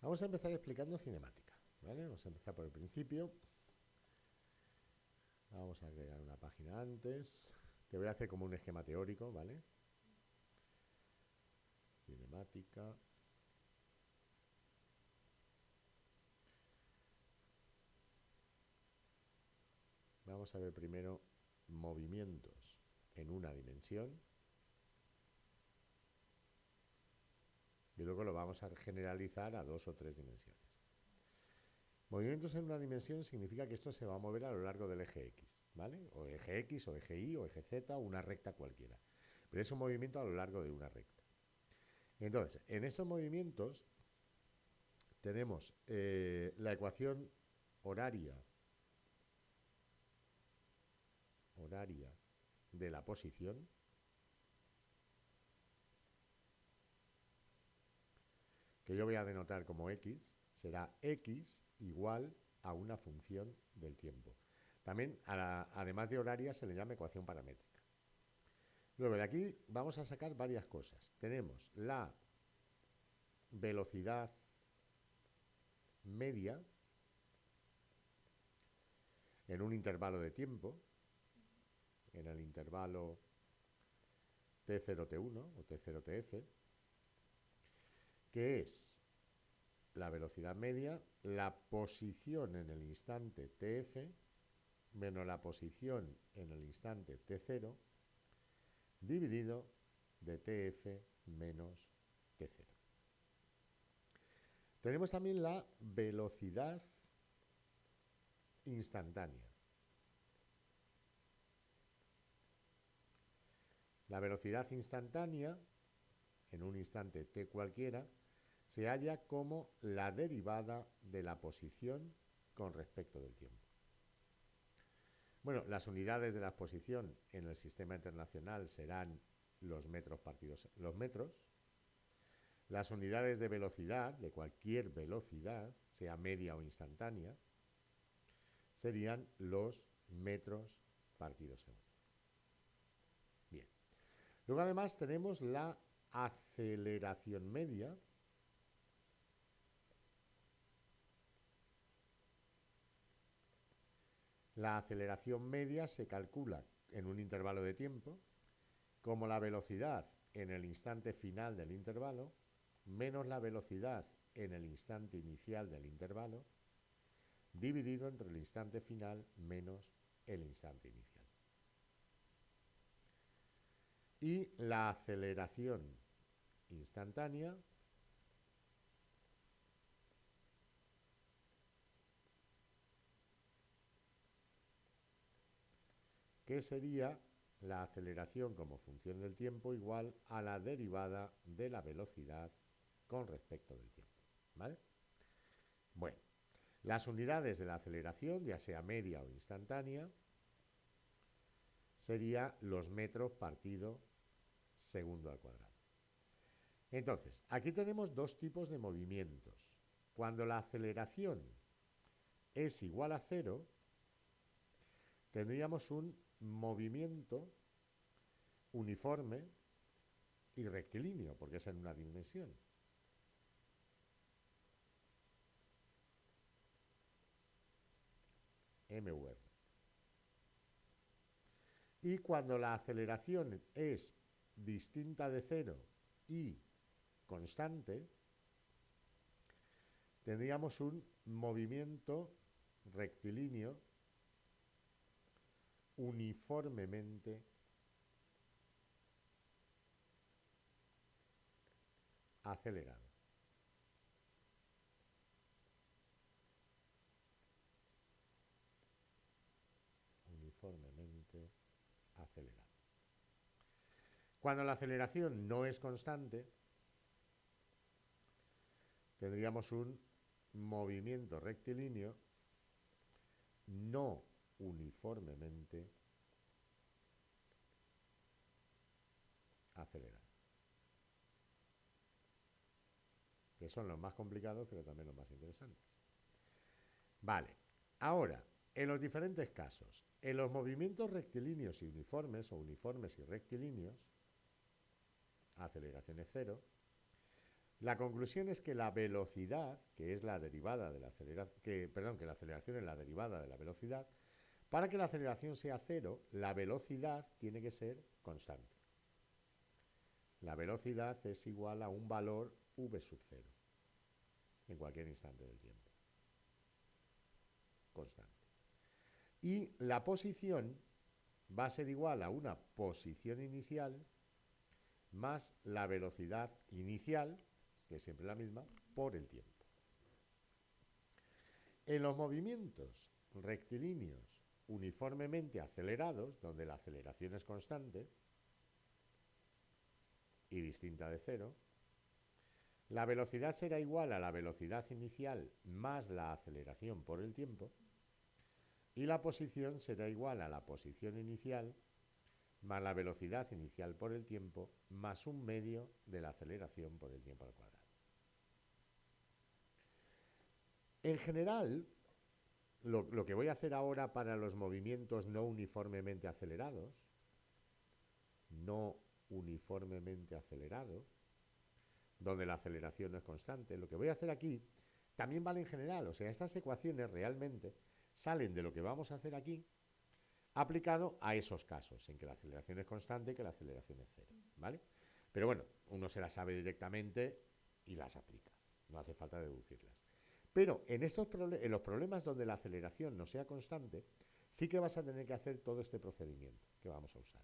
Vamos a empezar explicando cinemática, ¿vale? Vamos a empezar por el principio. Vamos a agregar una página antes. Te voy a hacer como un esquema teórico, ¿vale? Cinemática. Vamos a ver primero movimientos en una dimensión. Y luego lo vamos a generalizar a 2 o 3 dimensiones. Movimientos en una dimensión significa que esto se va a mover a lo largo del eje X, ¿vale? O eje X, o eje Y, o eje Z, o una recta cualquiera. Pero es un movimiento a lo largo de una recta. Entonces, en estos movimientos tenemos la ecuación horaria de la posición, que yo voy a denotar como X, será X igual a una función del tiempo. También, además de horaria, se le llama ecuación paramétrica. Luego, de aquí vamos a sacar varias cosas. Tenemos la velocidad media en un intervalo de tiempo, en el intervalo T0T1 o T0TF, que es la velocidad media, la posición en el instante TF menos la posición en el instante T0 dividido de TF menos T0. Tenemos también la velocidad instantánea. La velocidad instantánea, en un instante t cualquiera, se halla como la derivada de la posición con respecto del tiempo. Bueno, las unidades de la posición en el sistema internacional serán los metros partidos los metros. Las unidades de velocidad, de cualquier velocidad, sea media o instantánea, serían los metros partidos segundo. Bien. Luego además tenemos la aceleración media, La aceleración media se calcula en un intervalo de tiempo como la velocidad en el instante final del intervalo menos la velocidad en el instante inicial del intervalo dividido entre el instante final menos el instante inicial. Y la aceleración instantánea que sería la aceleración como función del tiempo igual a la derivada de la velocidad con respecto del tiempo. ¿Vale? Bueno, las unidades de la aceleración, ya sea media o instantánea, sería los metros partido segundo al cuadrado. Entonces, aquí tenemos dos tipos de movimientos. Cuando la aceleración es igual a cero, tendríamos un movimiento uniforme y rectilíneo, porque es en una dimensión. MUR. Y cuando la aceleración es distinta de cero y constante, tendríamos un movimiento rectilíneo uniformemente acelerado. Uniformemente acelerado. Cuando la aceleración no es constante, tendríamos un movimiento rectilíneo no uniformemente acelerado. Que son los más complicados, pero también los más interesantes. Vale, ahora, en los diferentes casos, en los movimientos rectilíneos y uniformes, o uniformes y rectilíneos, aceleración es cero, La conclusión es que la velocidad, que es la derivada de la aceleración, que la aceleración es la derivada de la velocidad, para que la aceleración sea cero, la velocidad tiene que ser constante. La velocidad es igual a un valor v sub 0 en cualquier instante del tiempo. Constante. Y la posición va a ser igual a una posición inicial más la velocidad inicial, que es siempre la misma, por el tiempo. En los movimientos rectilíneos uniformemente acelerados, donde la aceleración es constante y distinta de cero, la velocidad será igual a la velocidad inicial más la aceleración por el tiempo, y la posición será igual a la posición inicial más la velocidad inicial por el tiempo más un medio de la aceleración por el tiempo al cuadrado. En general, lo que voy a hacer ahora para los movimientos no uniformemente acelerados, donde la aceleración no es constante, lo que voy a hacer aquí también vale en general. O sea, estas ecuaciones realmente salen de lo que vamos a hacer aquí aplicado a esos casos en que la aceleración es constante y que la aceleración es cero, ¿vale? Pero bueno, uno se las sabe directamente y las aplica, no hace falta deducirlas. Pero en los problemas donde la aceleración no sea constante, sí que vas a tener que hacer todo este procedimiento que vamos a usar.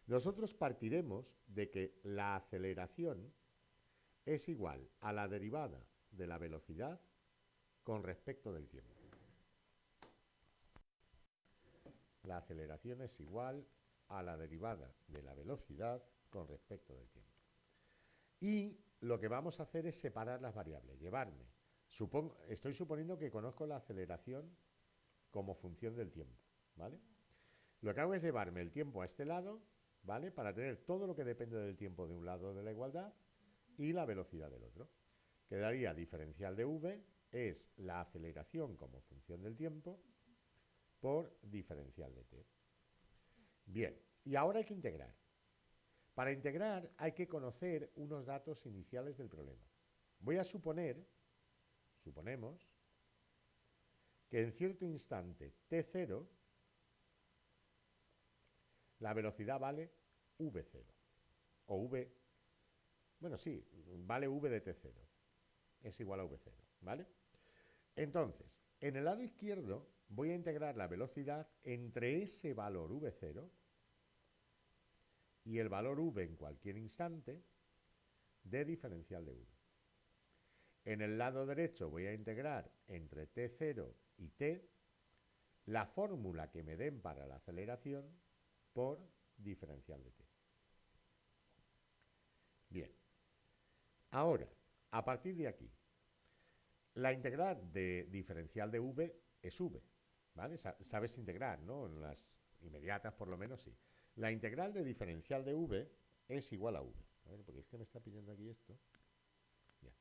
Nosotros partiremos de que la aceleración es igual a la derivada de la velocidad con respecto del tiempo. La aceleración es igual a la derivada de la velocidad con respecto del tiempo. Y lo que vamos a hacer es separar las variables, llevarme. Estoy suponiendo que conozco la aceleración como función del tiempo, ¿vale? Lo que hago es llevarme el tiempo a este lado, ¿vale? Para tener todo lo que depende del tiempo de un lado de la igualdad y la velocidad del otro. Quedaría diferencial de v es la aceleración como función del tiempo por diferencial de t. Bien, y ahora hay que integrar. Para integrar hay que conocer unos datos iniciales del problema. Voy a suponemos, que en cierto instante t0 la velocidad vale v0. O v, bueno, sí, vale v de t0. Es igual a v0, ¿vale? Entonces, en el lado izquierdo voy a integrar la velocidad entre ese valor v0 y el valor v en cualquier instante de diferencial de v. En el lado derecho voy a integrar entre t0 y t la fórmula que me den para la aceleración por diferencial de t. Bien, ahora, a partir de aquí, la integral de diferencial de v es v, ¿vale? Sabes integrar, ¿no? En las inmediatas por lo menos sí. La integral de diferencial de v es igual a v. A ver, porque es que me está pidiendo aquí esto. Ya.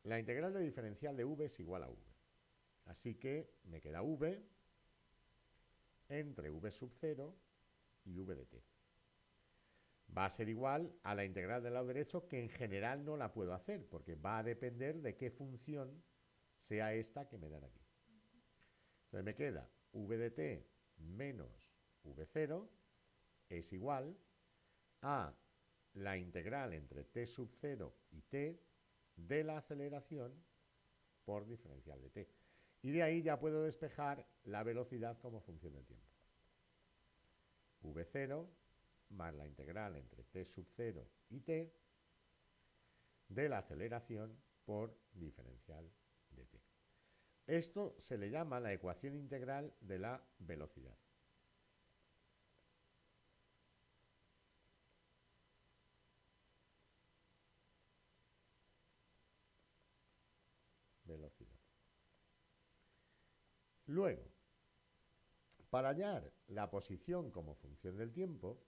La integral de diferencial de v es igual a v. Así que me queda v entre v sub 0 y v de t. Va a ser igual a la integral del lado derecho, que en general no la puedo hacer, porque va a depender de qué función sea esta que me dan aquí. Entonces me queda v de t menos v0 es igual a la integral entre t sub 0 y t de la aceleración por diferencial de t. Y de ahí ya puedo despejar la velocidad como función del tiempo. v0 más la integral entre t sub 0 y t de la aceleración por diferencial de t. Esto se le llama la ecuación integral de la velocidad. Velocidad. Luego, para hallar la posición como función del tiempo,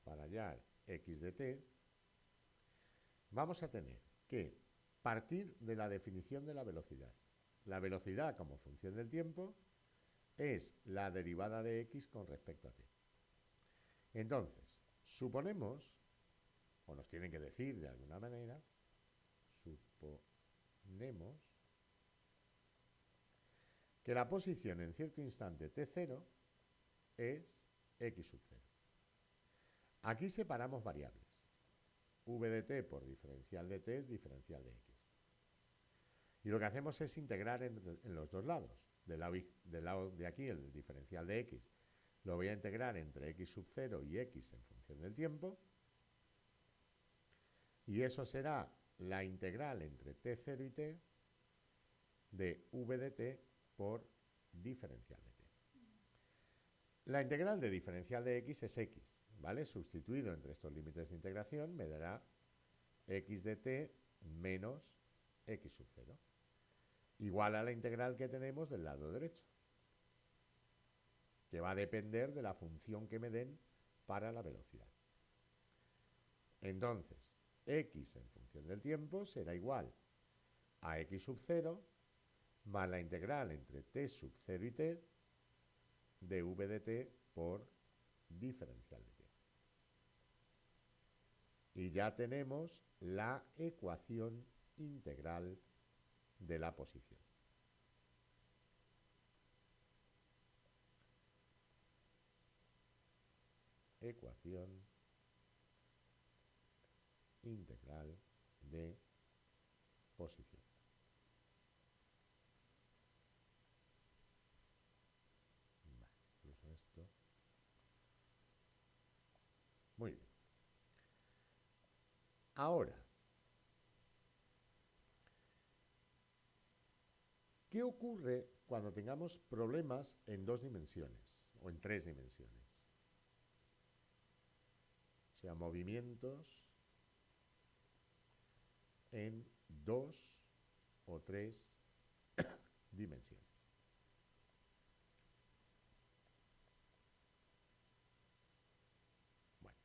para hallar x de t, vamos a tener que partir de la definición de la velocidad. La velocidad como función del tiempo es la derivada de x con respecto a t. Entonces, suponemos, o nos tienen que decir de alguna manera, suponemos que la posición en cierto instante t0 es x sub 0. Aquí separamos variables. V de t por diferencial de t es diferencial de x. Y lo que hacemos es integrar en los dos lados. Del lado de aquí, el diferencial de x, lo voy a integrar entre x sub 0 y x en función del tiempo. Y eso será la integral entre t0 y t de v de t por diferencial de t. La integral de diferencial de x es x, ¿vale? Sustituido entre estos límites de integración me dará x de t menos x sub 0, igual a la integral que tenemos del lado derecho, que va a depender de la función que me den para la velocidad. Entonces, x en función del tiempo será igual a x sub 0 más la integral entre t sub 0 y t de v de t por diferencial de t. Y ya tenemos la ecuación integral de la posición. Ecuación integral de posición. Vale, incluso esto. Muy bien. Ahora, ¿qué ocurre cuando tengamos problemas en dos dimensiones o en tres dimensiones? O sea, movimientos en dos o tres dimensiones. Bueno,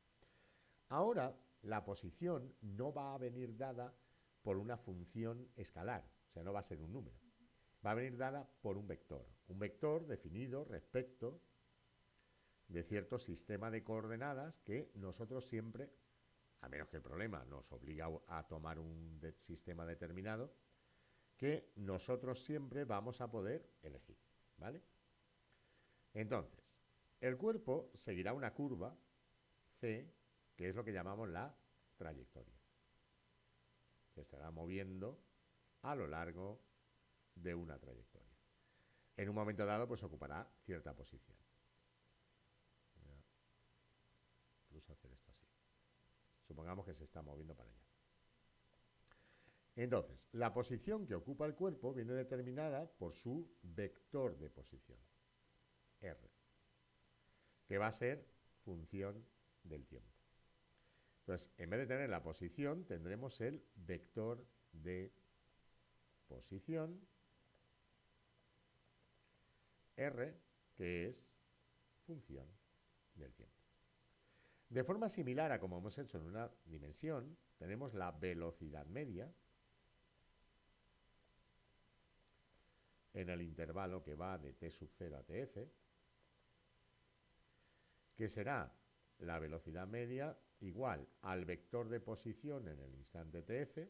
ahora la posición no va a venir dada por una función escalar, o sea, no va a ser un número. Va a venir dada por un vector definido respecto de cierto sistema de coordenadas que nosotros siempre, a menos que el problema nos obliga a tomar un sistema determinado, que nosotros siempre vamos a poder elegir, ¿vale? Entonces, el cuerpo seguirá una curva C, que es lo que llamamos la trayectoria. Se estará moviendo a lo largo de una trayectoria. En un momento dado, pues ocupará cierta posición. Voy a incluso hacer esto así. Supongamos que se está moviendo para allá. Entonces, la posición que ocupa el cuerpo viene determinada por su vector de posición, R, que va a ser función del tiempo. Entonces, en vez de tener la posición, tendremos el vector de posición, R, que es función del tiempo. De forma similar a como hemos hecho en una dimensión, tenemos la velocidad media en el intervalo que va de t sub 0 a tf, que será la velocidad media igual al vector de posición en el instante tf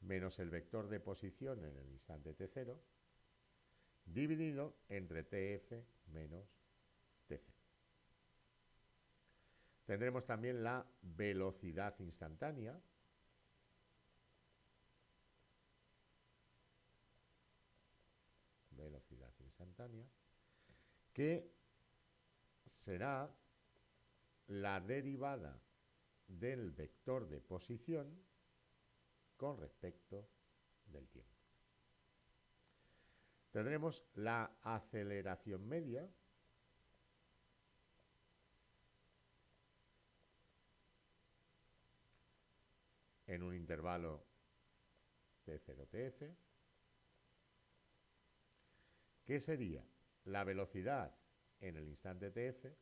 menos el vector de posición en el instante t0 dividido entre tf menos tc. Tendremos también la velocidad instantánea, que será la derivada del vector de posición con respecto del tiempo. Tendremos la aceleración media, en un intervalo t0-tf, que sería la velocidad en el instante tf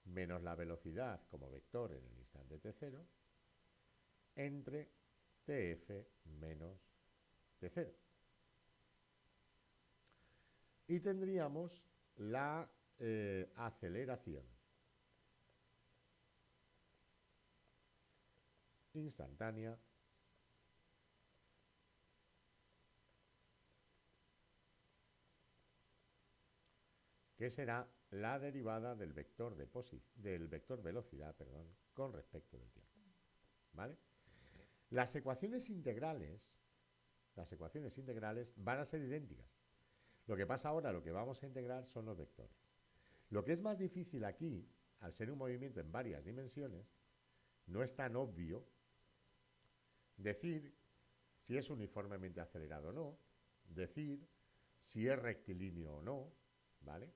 menos la velocidad como vector en el instante t0 entre tf menos t0. Y tendríamos la aceleración instantánea que será la derivada del vector, velocidad, perdón, con respecto del tiempo. ¿Vale? Las ecuaciones integrales van a ser idénticas. Lo que pasa ahora, lo que vamos a integrar son los vectores. Lo que es más difícil aquí, al ser un movimiento en varias dimensiones, no es tan obvio decir si es uniformemente acelerado o no, decir si es rectilíneo o no, ¿vale?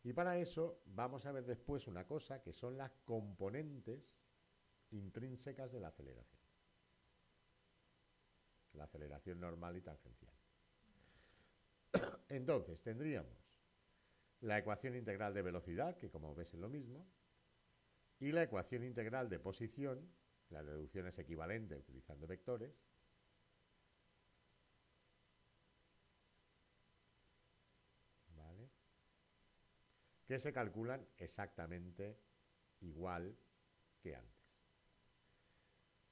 Y para eso vamos a ver después una cosa que son las componentes intrínsecas de la aceleración. La aceleración normal y tangencial. Entonces tendríamos la ecuación integral de velocidad, que como ves es lo mismo, y la ecuación integral de posición, la deducción es equivalente utilizando vectores, ¿vale? Que se calculan exactamente igual que antes.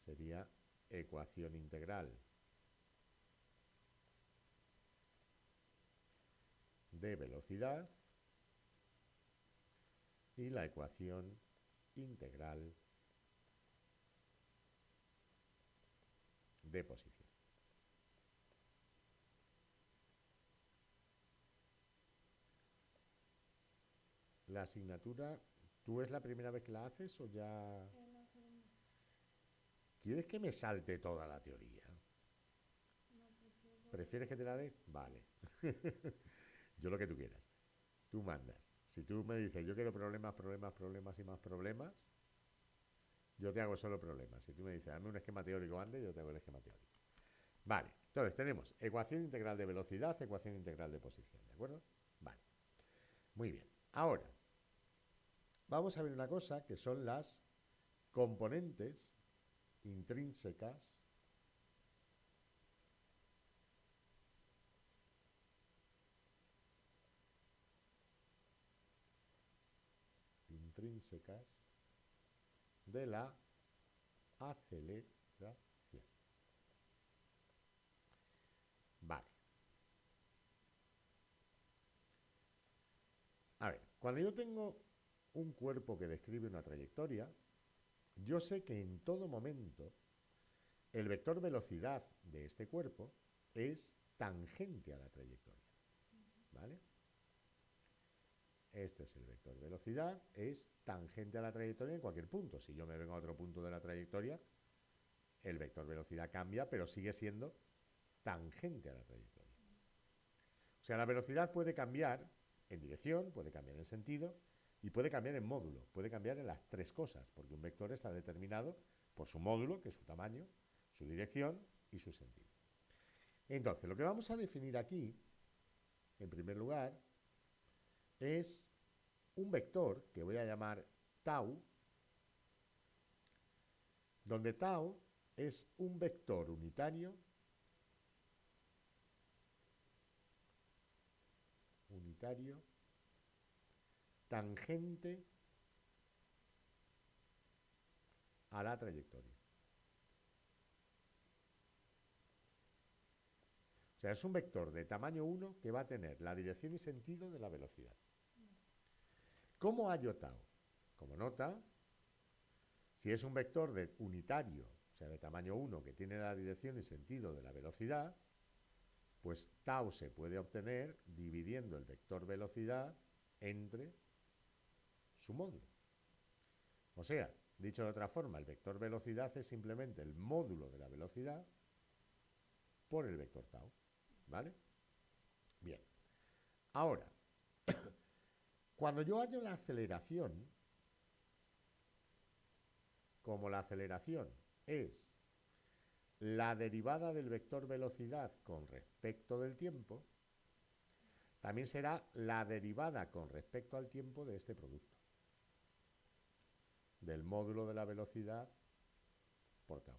Sería ecuación integral de velocidad y la ecuación integral de posición. La asignatura, ¿tú es la primera vez que la haces o ya...? La segunda. ¿Quieres que me salte toda la teoría? No, prefiero... ¿Prefieres que te la dé? Vale. Yo lo que tú quieras. Tú mandas. Si tú me dices, yo quiero problemas, problemas, problemas y más problemas, yo te hago solo problemas. Si tú me dices, dame un esquema teórico antes, yo te hago el esquema teórico. Vale. Entonces tenemos ecuación integral de velocidad, ecuación integral de posición. ¿De acuerdo? Vale. Muy bien. Ahora, vamos a ver una cosa que son las componentes intrínsecas de la aceleración. Vale. A ver, cuando yo tengo un cuerpo que describe una trayectoria, yo sé que en todo momento el vector velocidad de este cuerpo es tangente a la trayectoria. ¿Vale? Este es el vector velocidad, es tangente a la trayectoria en cualquier punto. Si yo me vengo a otro punto de la trayectoria, el vector velocidad cambia, pero sigue siendo tangente a la trayectoria. O sea, la velocidad puede cambiar en dirección, puede cambiar en sentido y puede cambiar en módulo. Puede cambiar en las tres cosas, porque un vector está determinado por su módulo, que es su tamaño, su dirección y su sentido. Entonces, lo que vamos a definir aquí, en primer lugar, es un vector que voy a llamar tau, donde tau es un vector unitario tangente a la trayectoria. O sea, es un vector de tamaño 1 que va a tener la dirección y sentido de la velocidad. ¿Cómo hallo tau? Como nota, si es un vector unitario, o sea, de tamaño 1 que tiene la dirección y sentido de la velocidad, pues tau se puede obtener dividiendo el vector velocidad entre su módulo. O sea, dicho de otra forma, el vector velocidad es simplemente el módulo de la velocidad por el vector tau. ¿Vale? Bien. Ahora, cuando yo hallo la aceleración, como la aceleración es la derivada del vector velocidad con respecto del tiempo, también será la derivada con respecto al tiempo de este producto, del módulo de la velocidad por tau.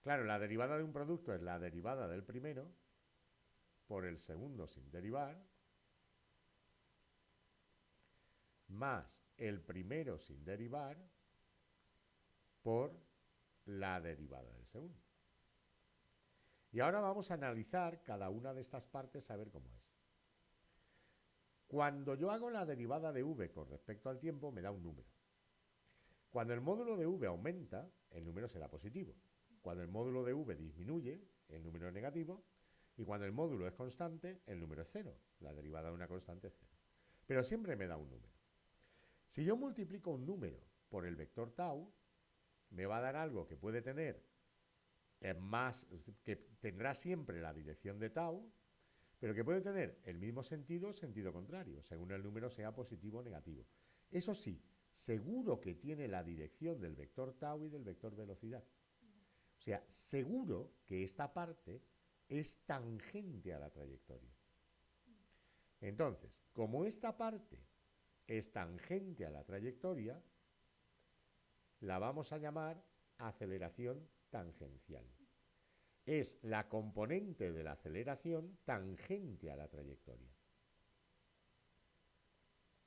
Claro, la derivada de un producto es la derivada del primero por el segundo sin derivar, más el primero sin derivar por la derivada del segundo. Y ahora vamos a analizar cada una de estas partes a ver cómo es. Cuando yo hago la derivada de v con respecto al tiempo, me da un número. Cuando el módulo de v aumenta, el número será positivo. Cuando el módulo de v disminuye, el número es negativo. Y cuando el módulo es constante, el número es cero. La derivada de una constante es cero. Pero siempre me da un número. Si yo multiplico un número por el vector tau, me va a dar algo que puede tener que tendrá siempre la dirección de tau, pero que puede tener el mismo sentido o sentido contrario, según el número sea positivo o negativo. Eso sí, seguro que tiene la dirección del vector tau y del vector velocidad. O sea, seguro que esta parte es tangente a la trayectoria. Entonces, como esta parte es tangente a la trayectoria, la vamos a llamar aceleración tangencial. Es la componente de la aceleración tangente a la trayectoria.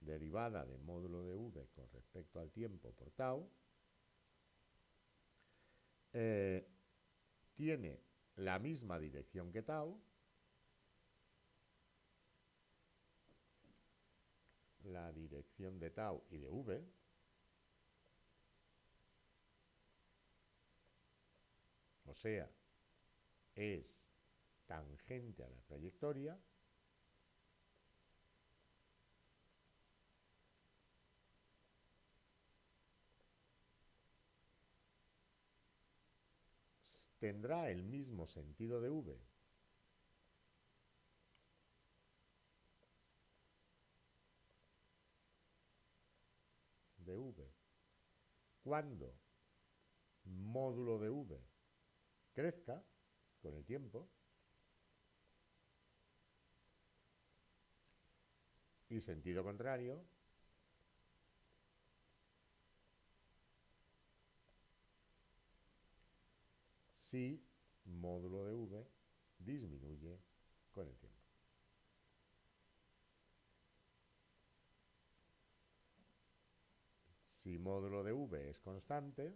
Derivada del módulo de v con respecto al tiempo por tau, tiene la misma dirección que tau, la dirección de tau y de v, o sea, es tangente a la trayectoria, tendrá el mismo sentido de v cuando módulo de v crezca con el tiempo y sentido contrario si módulo de v disminuye con el tiempo. Si módulo de v es constante,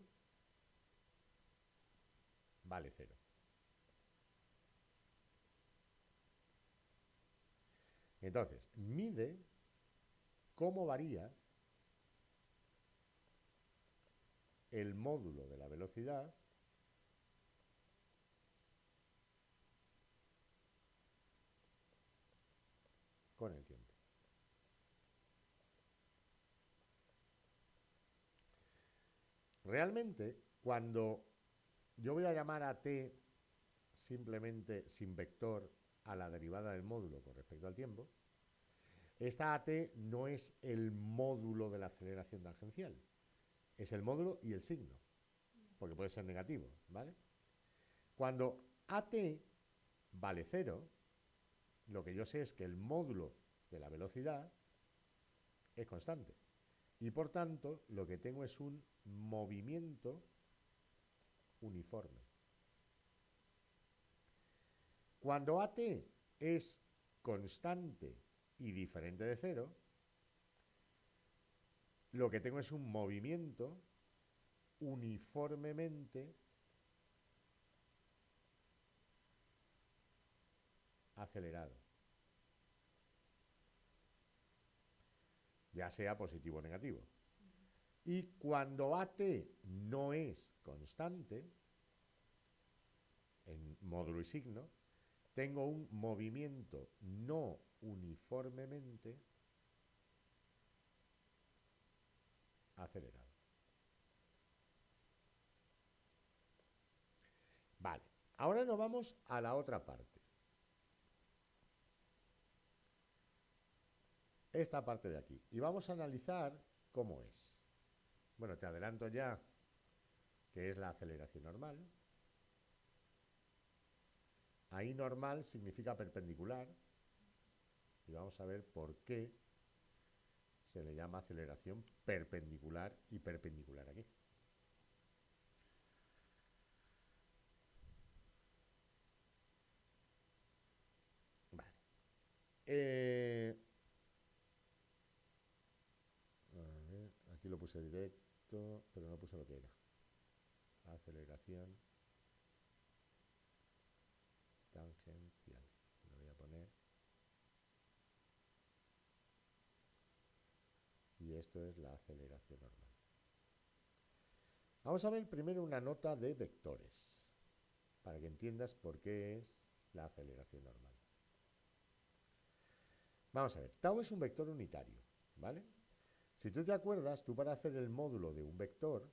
vale 0. Entonces, mide cómo varía el módulo de la velocidad con el tiempo. Realmente, cuando yo voy a llamar a t simplemente sin vector a la derivada del módulo con respecto al tiempo, esta at no es el módulo de la aceleración tangencial, es el módulo y el signo, porque puede ser negativo, ¿vale? Cuando at vale 0, lo que yo sé es que el módulo de la velocidad es constante. Y por tanto, lo que tengo es un movimiento uniforme. Cuando at es constante y diferente de 0, lo que tengo es un movimiento uniformemente acelerado, ya sea positivo o negativo. Y cuando at no es constante, en módulo y signo, tengo un movimiento no uniformemente acelerado. Vale, ahora nos vamos a la otra parte. Esta parte de aquí. Y vamos a analizar cómo es. Bueno, te adelanto ya que es la aceleración normal. Ahí normal significa perpendicular. Y vamos a ver por qué se le llama aceleración perpendicular y perpendicular aquí. Vale. A ver, aquí lo puse directo, pero no puse lo que era. aceleración tangencial. Lo voy a poner. Y esto es la aceleración normal. Vamos a ver primero una nota de vectores, para que entiendas por qué es la aceleración normal. Vamos a ver, tau es un vector unitario, ¿vale? Si tú te acuerdas, tú para hacer el módulo de un vector,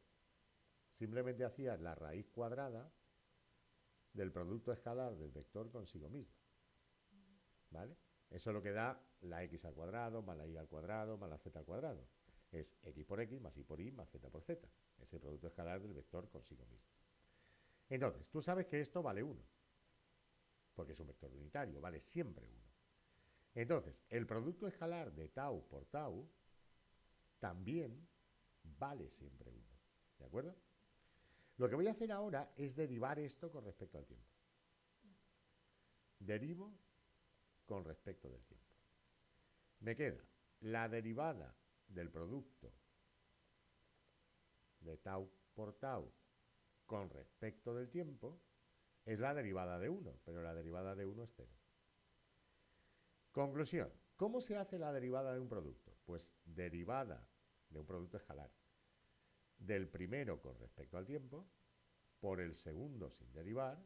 simplemente hacías la raíz cuadrada del producto escalar del vector consigo mismo, ¿vale? Eso es lo que da la x al cuadrado, más la y al cuadrado, más la z al cuadrado. Es x por x, más y por y, más z por z. Es el producto escalar del vector consigo mismo. Entonces, tú sabes que esto vale 1, porque es un vector unitario, vale siempre 1. Entonces, el producto escalar de tau por tau también vale siempre 1. ¿De acuerdo? Lo que voy a hacer ahora es derivar esto con respecto al tiempo. Derivo con respecto del tiempo. Me queda la derivada del producto de tau por tau con respecto del tiempo es la derivada de 1, pero la derivada de 1 es 0. Conclusión. ¿Cómo se hace la derivada de un producto? Pues derivada de un producto escalar del primero con respecto al tiempo por el segundo sin derivar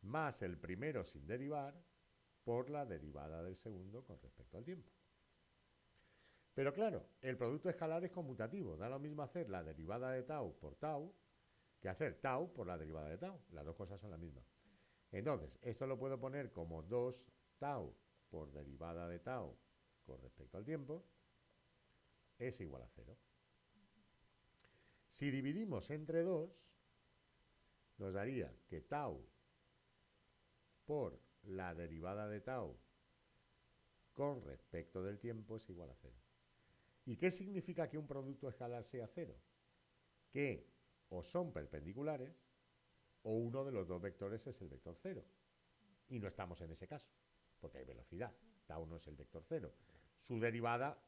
más el primero sin derivar por la derivada del segundo con respecto al tiempo. Pero claro, el producto escalar es conmutativo. Da lo mismo hacer la derivada de tau por tau que hacer tau por la derivada de tau. Las dos cosas son las mismas. Entonces, esto lo puedo poner como 2 tau por derivada de tau con respecto al tiempo es igual a 0. Si dividimos entre 2, nos daría que tau por la derivada de tau con respecto del tiempo es igual a 0. ¿Y qué significa que un producto escalar sea 0? Que o son perpendiculares o uno de los dos vectores es el vector 0. Y no estamos en ese caso, porque hay velocidad. Tau no es el vector 0. Su derivada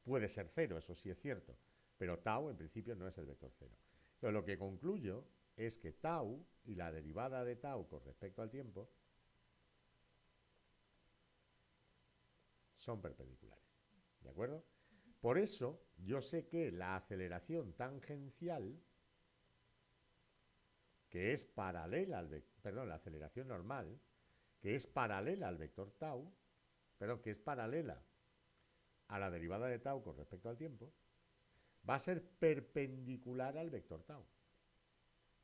puede ser 0, eso sí es cierto, pero tau en principio no es el vector 0. Entonces lo que concluyo es que tau y la derivada de tau con respecto al tiempo son perpendiculares. ¿De acuerdo? Por eso yo sé que la aceleración tangencial, que es paralela al la aceleración normal, que es paralela al vector tau, que es paralela a la derivada de tau con respecto al tiempo, va a ser perpendicular al vector tau.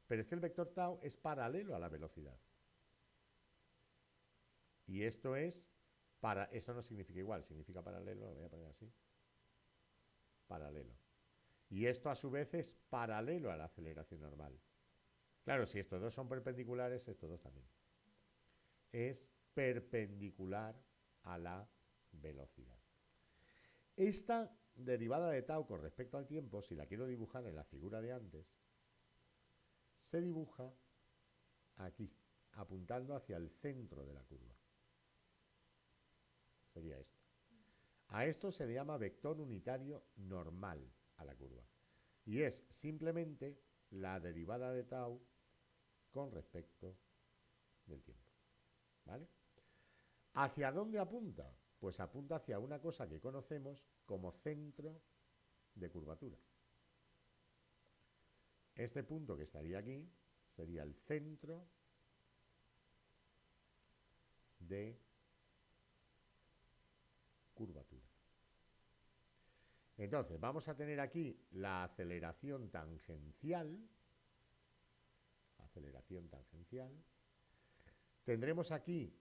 Pero es que el vector tau es paralelo a la velocidad. Y esto es, eso no significa igual, significa paralelo, lo voy a poner así. Paralelo. Y esto a su vez es paralelo a la aceleración normal. Claro, si estos dos son perpendiculares, estos dos también. Es perpendicular a la velocidad. Esta derivada de tau con respecto al tiempo, si la quiero dibujar en la figura de antes, se dibuja aquí, apuntando hacia el centro de la curva. Sería esto. A esto se le llama vector unitario normal a la curva. Y es simplemente la derivada de tau con respecto del tiempo. ¿Vale? ¿Hacia dónde apunta? Pues apunta hacia una cosa que conocemos como centro de curvatura. Este punto que estaría aquí sería el centro de curvatura. Entonces, vamos a tener aquí la aceleración tangencial. Tendremos aquí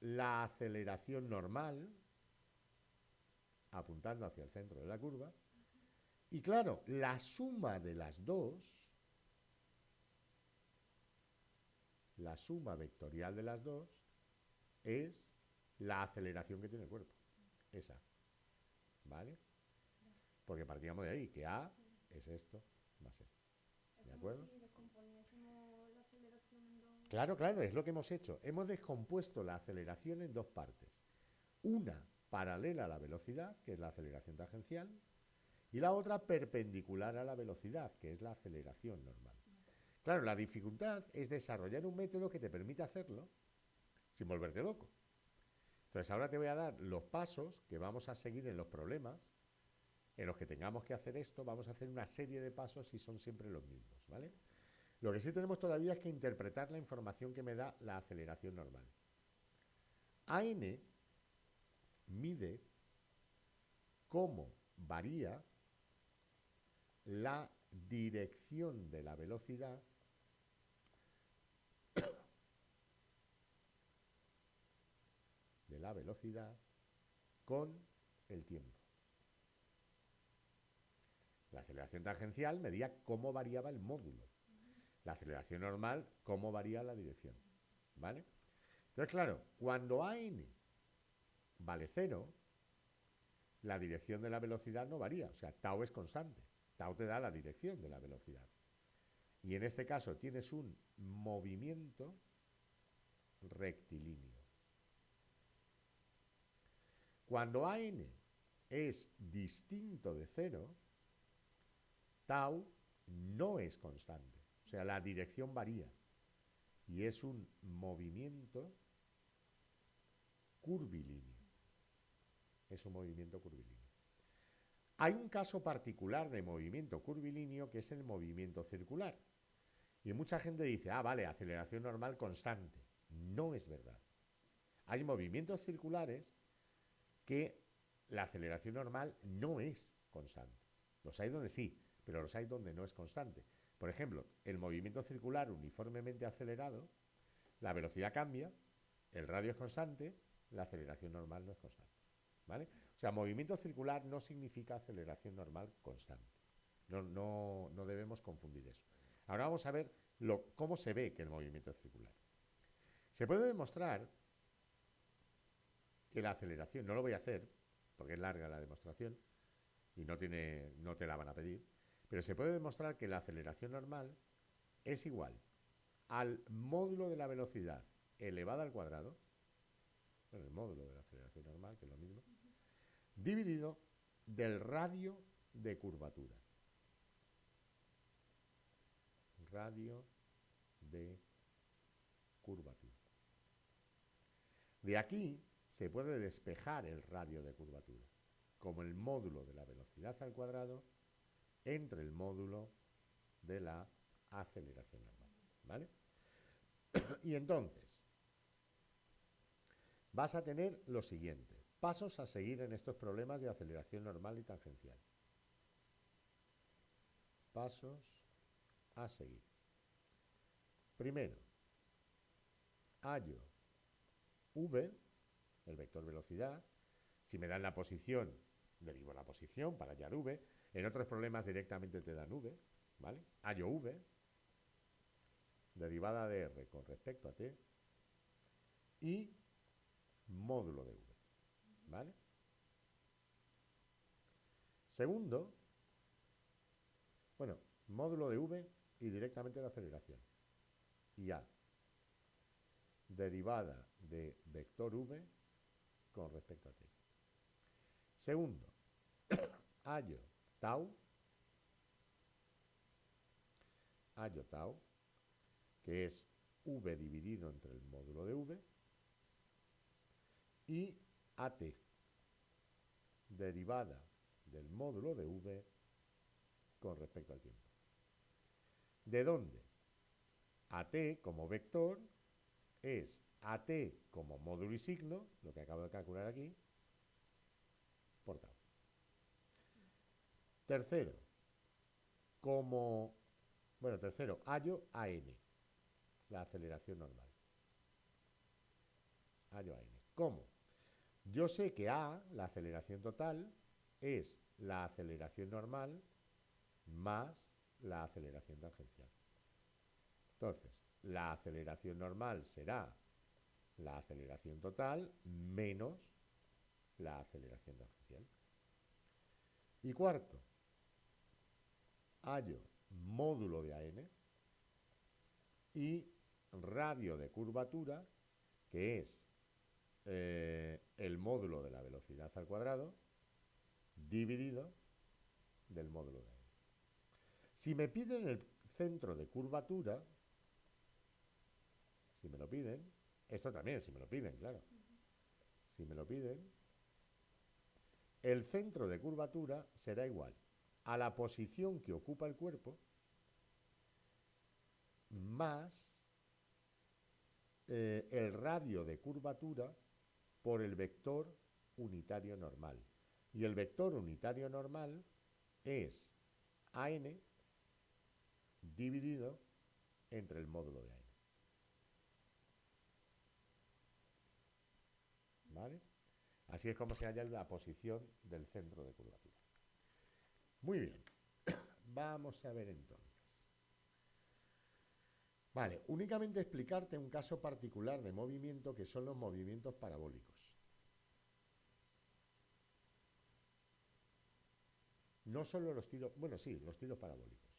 la aceleración normal, apuntando hacia el centro de la curva. Y claro, la suma de las dos, la suma vectorial de las dos, es la aceleración que tiene el cuerpo. Esa. ¿Vale? Porque partíamos de ahí, que A es esto más esto. ¿De acuerdo? Claro, claro, es lo que hemos hecho. Hemos descompuesto la aceleración en dos partes. Una paralela a la velocidad, que es la aceleración tangencial, y la otra perpendicular a la velocidad, que es la aceleración normal. Claro, la dificultad es desarrollar un método que te permita hacerlo sin volverte loco. Entonces ahora te voy a dar los pasos que vamos a seguir en los problemas en los que tengamos que hacer esto. Vamos a hacer una serie de pasos y son siempre los mismos, ¿vale? Lo que sí tenemos todavía es que interpretar la información que me da la aceleración normal. AN mide cómo varía la dirección de la velocidad con el tiempo. La aceleración tangencial medía cómo variaba el módulo. La aceleración normal, cómo varía la dirección. ¿Vale? Entonces, claro, cuando AN vale 0, la dirección de la velocidad no varía. O sea, tau es constante. Tau te da la dirección de la velocidad. Y en este caso tienes un movimiento rectilíneo. Cuando AN es distinto de 0, tau no es constante. O sea, la dirección varía. Y es un movimiento curvilíneo. Es un movimiento curvilíneo. Hay un caso particular de movimiento curvilíneo que es el movimiento circular. Y mucha gente dice, ah, vale, aceleración normal constante. No es verdad. Hay movimientos circulares que la aceleración normal no es constante. Los hay donde sí, pero los hay donde no es constante. Por ejemplo, el movimiento circular uniformemente acelerado, la velocidad cambia, el radio es constante, la aceleración normal no es constante. ¿Vale? O sea, movimiento circular no significa aceleración normal constante. No debemos confundir eso. Ahora vamos a ver cómo se ve que el movimiento es circular. Se puede demostrar que la aceleración, no lo voy a hacer, porque es larga la demostración y no te la van a pedir, pero se puede demostrar que la aceleración normal es igual al módulo de la velocidad elevada al cuadrado, bueno, el módulo de la aceleración normal, que es lo mismo, dividido del radio de curvatura. Radio de curvatura. De aquí se puede despejar el radio de curvatura como el módulo de la velocidad al cuadrado entre el módulo de la aceleración normal. ¿Vale? Y entonces vas a tener lo siguiente. Pasos a seguir en estos problemas de aceleración normal y tangencial. Pasos a seguir. Primero, hallo v, el vector velocidad. Si me dan la posición, derivo la posición para hallar v. En otros problemas directamente te dan v, ¿vale? Hallo v, derivada de r con respecto a t, y módulo de v, ¿vale? Segundo, bueno, módulo de v y directamente la aceleración. Y a, derivada de vector v con respecto a t. Segundo, hallo tau, que es v dividido entre el módulo de v, y at, derivada del módulo de v con respecto al tiempo. ¿De dónde? At como vector es at como módulo y signo, lo que acabo de calcular aquí, por tau. Tercero, hallo AN, la aceleración normal. Hallo AN. ¿Cómo? Yo sé que A, la aceleración total, es la aceleración normal más la aceleración tangencial. Entonces, la aceleración normal será la aceleración total menos la aceleración tangencial. Y cuarto, hallo módulo de AN y radio de curvatura, que es el módulo de la velocidad al cuadrado, dividido del módulo de aire. Si me piden el centro de curvatura, si me lo piden, esto también, si me lo piden, claro. Si me lo piden, el centro de curvatura será igual a la posición que ocupa el cuerpo más el radio de curvatura por el vector unitario normal. Y el vector unitario normal es AN dividido entre el módulo de aire. ¿Vale? Así es como se halla la posición del centro de curvatura. Muy bien. Vamos a ver entonces. Vale, únicamente explicarte un caso particular de movimiento que son los movimientos parabólicos. No solo los tiros, bueno, sí, los tiros parabólicos.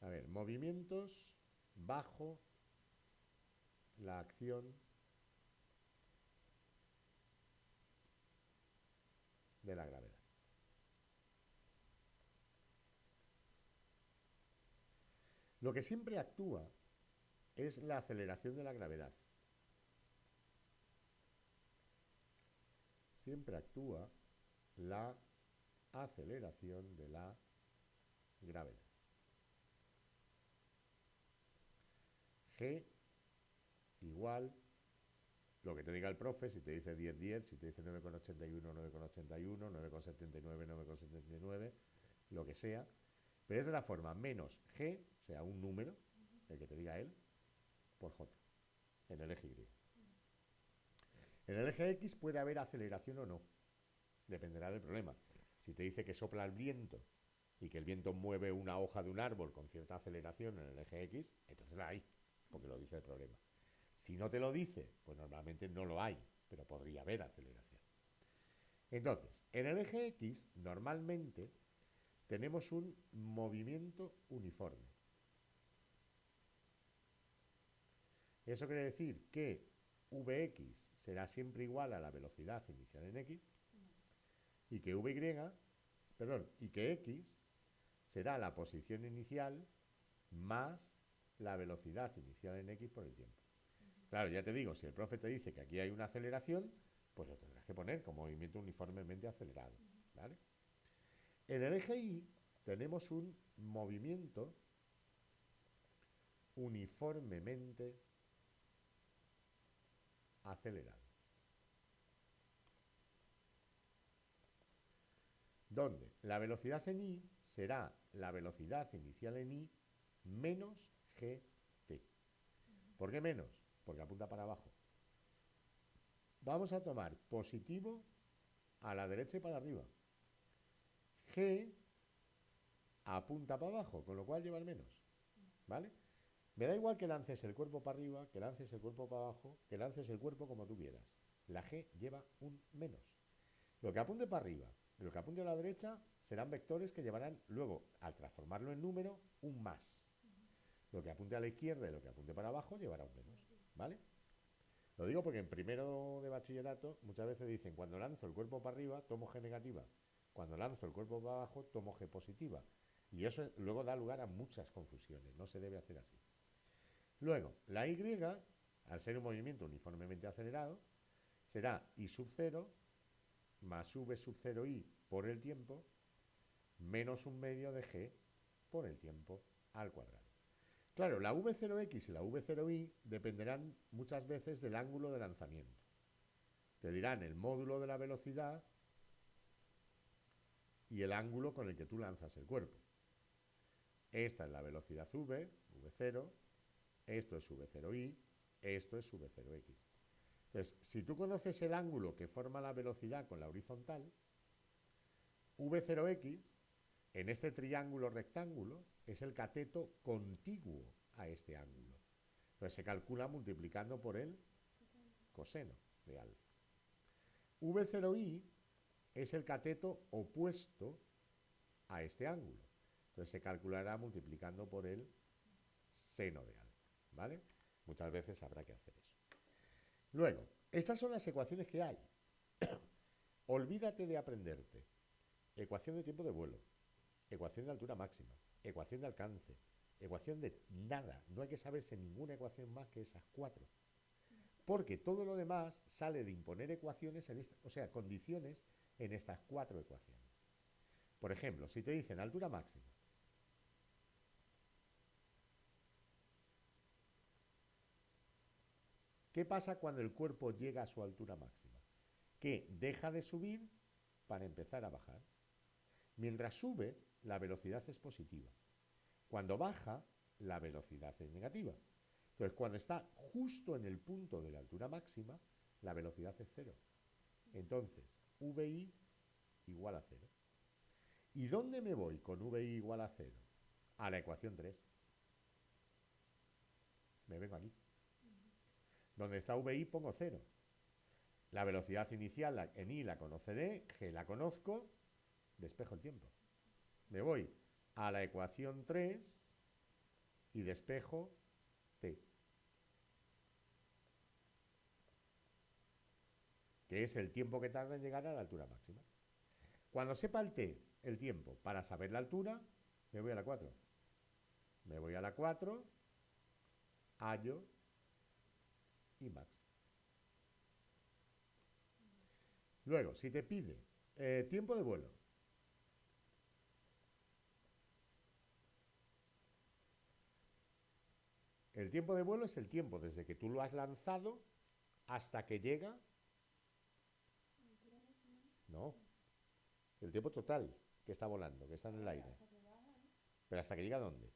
A ver, movimientos bajo la acción de la gravedad. Lo que siempre actúa es la aceleración de la gravedad. Siempre actúa la aceleración de la gravedad. G igual lo que te diga el profe, si te dice 10, si te dice 9,81, 9,81, 9,79, 9,79, lo que sea, pero es de la forma menos G, o sea, un número, el que te diga él, por J, en el eje Y. En el eje X puede haber aceleración o no, dependerá del problema. Si te dice que sopla el viento y que el viento mueve una hoja de un árbol con cierta aceleración en el eje X, entonces la hay, porque lo dice el problema. Si no te lo dice, pues normalmente no lo hay, pero podría haber aceleración. Entonces, en el eje X, normalmente, tenemos un movimiento uniforme. Eso quiere decir que Vx será siempre igual a la velocidad inicial en X y que y que X será la posición inicial más la velocidad inicial en X por el tiempo. Claro, ya te digo, si el profe te dice que aquí hay una aceleración, pues lo tendrás que poner como movimiento uniformemente acelerado, ¿vale? En el eje Y tenemos un movimiento uniformemente acelerado. Donde la velocidad en Y será la velocidad inicial en Y menos gt. ¿Por qué menos? Porque apunta para abajo. Vamos a tomar positivo a la derecha y para arriba. G apunta para abajo, con lo cual lleva el menos. ¿Vale? Me da igual que lances el cuerpo para arriba, que lances el cuerpo para abajo, que lances el cuerpo como tú quieras. La G lleva un menos. Lo que apunte para arriba y lo que apunte a la derecha serán vectores que llevarán luego, al transformarlo en número, un más. Lo que apunte a la izquierda y lo que apunte para abajo llevará un menos. ¿Vale? Lo digo porque en primero de bachillerato muchas veces dicen, cuando lanzo el cuerpo para arriba, tomo G negativa. Cuando lanzo el cuerpo para abajo, tomo G positiva. Y eso luego da lugar a muchas confusiones. No se debe hacer así. Luego, la Y, al ser un movimiento uniformemente acelerado, será I sub 0 más V sub 0I por el tiempo menos un medio de G por el tiempo al cuadrado. Claro, la V0X y la V0Y dependerán muchas veces del ángulo de lanzamiento. Te dirán el módulo de la velocidad y el ángulo con el que tú lanzas el cuerpo. Esta es la velocidad V, V0, esto es V0Y, esto es V0X. Entonces, si tú conoces el ángulo que forma la velocidad con la horizontal, V0X, en este triángulo rectángulo, es el cateto contiguo a este ángulo. Entonces se calcula multiplicando por el coseno de alfa. V0Y es el cateto opuesto a este ángulo. Entonces se calculará multiplicando por el seno de alfa. ¿Vale? Muchas veces habrá que hacer eso. Luego, estas son las ecuaciones que hay. Olvídate de aprenderte ecuación de tiempo de vuelo, ecuación de altura máxima, ecuación de alcance, ecuación de nada. No hay que saberse ninguna ecuación más que esas cuatro. Porque todo lo demás sale de imponer ecuaciones, o sea, condiciones en estas cuatro ecuaciones. Por ejemplo, si te dicen altura máxima, ¿qué pasa cuando el cuerpo llega a su altura máxima? Que deja de subir para empezar a bajar. Mientras sube, la velocidad es positiva. Cuando baja, la velocidad es negativa. Entonces, cuando está justo en el punto de la altura máxima, la velocidad es cero. Entonces, VI igual a cero. ¿Y dónde me voy con VI igual a cero? A la ecuación 3. Me vengo aquí. Donde está VI pongo cero. La velocidad inicial en I la conoceré, G la conozco, despejo el tiempo. Me voy a la ecuación 3 y despejo T, que es el tiempo que tarda en llegar a la altura máxima. Cuando sepa el T, el tiempo, para saber la altura, me voy a la 4. Me voy a la 4, hallo y max. Luego, si te pide tiempo de vuelo, el tiempo de vuelo es el tiempo desde que tú lo has lanzado hasta que llega. No, el tiempo total que está volando, que está en el aire. Pero ¿hasta que llega a dónde?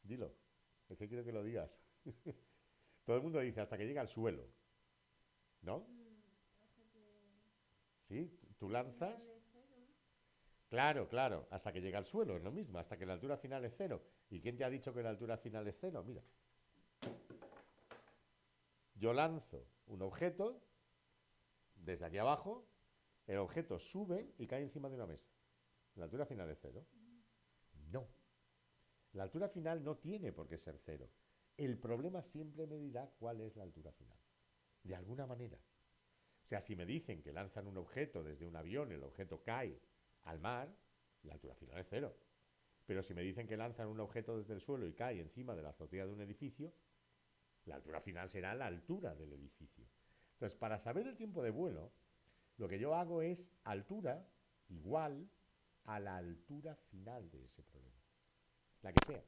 Dilo. Es que quiero que lo digas. Todo el mundo dice hasta que llega al suelo. ¿No? ¿Sí? Tú lanzas. Claro, claro, hasta que llega al suelo, es lo mismo, hasta que la altura final es cero. ¿Y quién te ha dicho que la altura final es cero? Mira. Yo lanzo un objeto desde aquí abajo, el objeto sube y cae encima de una mesa. ¿La altura final es cero? No. La altura final no tiene por qué ser cero. El problema siempre me dirá cuál es la altura final. De alguna manera. O sea, si me dicen que lanzan un objeto desde un avión, el objeto cae al mar, la altura final es cero. Pero si me dicen que lanzan un objeto desde el suelo y cae encima de la azotea de un edificio, la altura final será la altura del edificio. Entonces, para saber el tiempo de vuelo, lo que yo hago es altura igual a la altura final de ese problema. La que sea.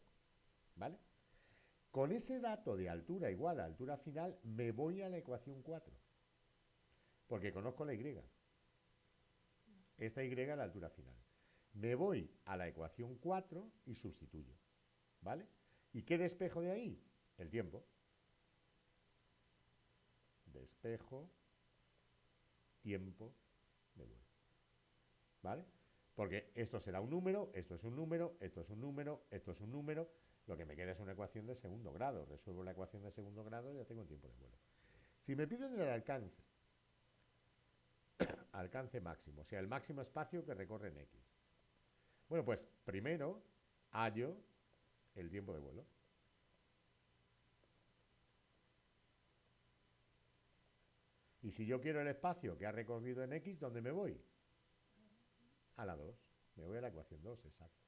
¿Vale? Con ese dato de altura igual a altura final, me voy a la ecuación 4. Porque conozco la Y. Esta Y es la altura final. Me voy a la ecuación 4 y sustituyo. ¿Vale? ¿Y qué despejo de ahí? El tiempo. Despejo, tiempo de vuelo. ¿Vale? Porque esto será un número, esto es un número, esto es un número, esto es un número. Lo que me queda es una ecuación de segundo grado. Resuelvo la ecuación de segundo grado y ya tengo el tiempo de vuelo. Si me piden el alcance, alcance máximo, o sea, el máximo espacio que recorre en X. Bueno, pues primero hallo el tiempo de vuelo. Y si yo quiero el espacio que ha recorrido en X, ¿dónde me voy? A la 2. Me voy a la ecuación 2, exacto.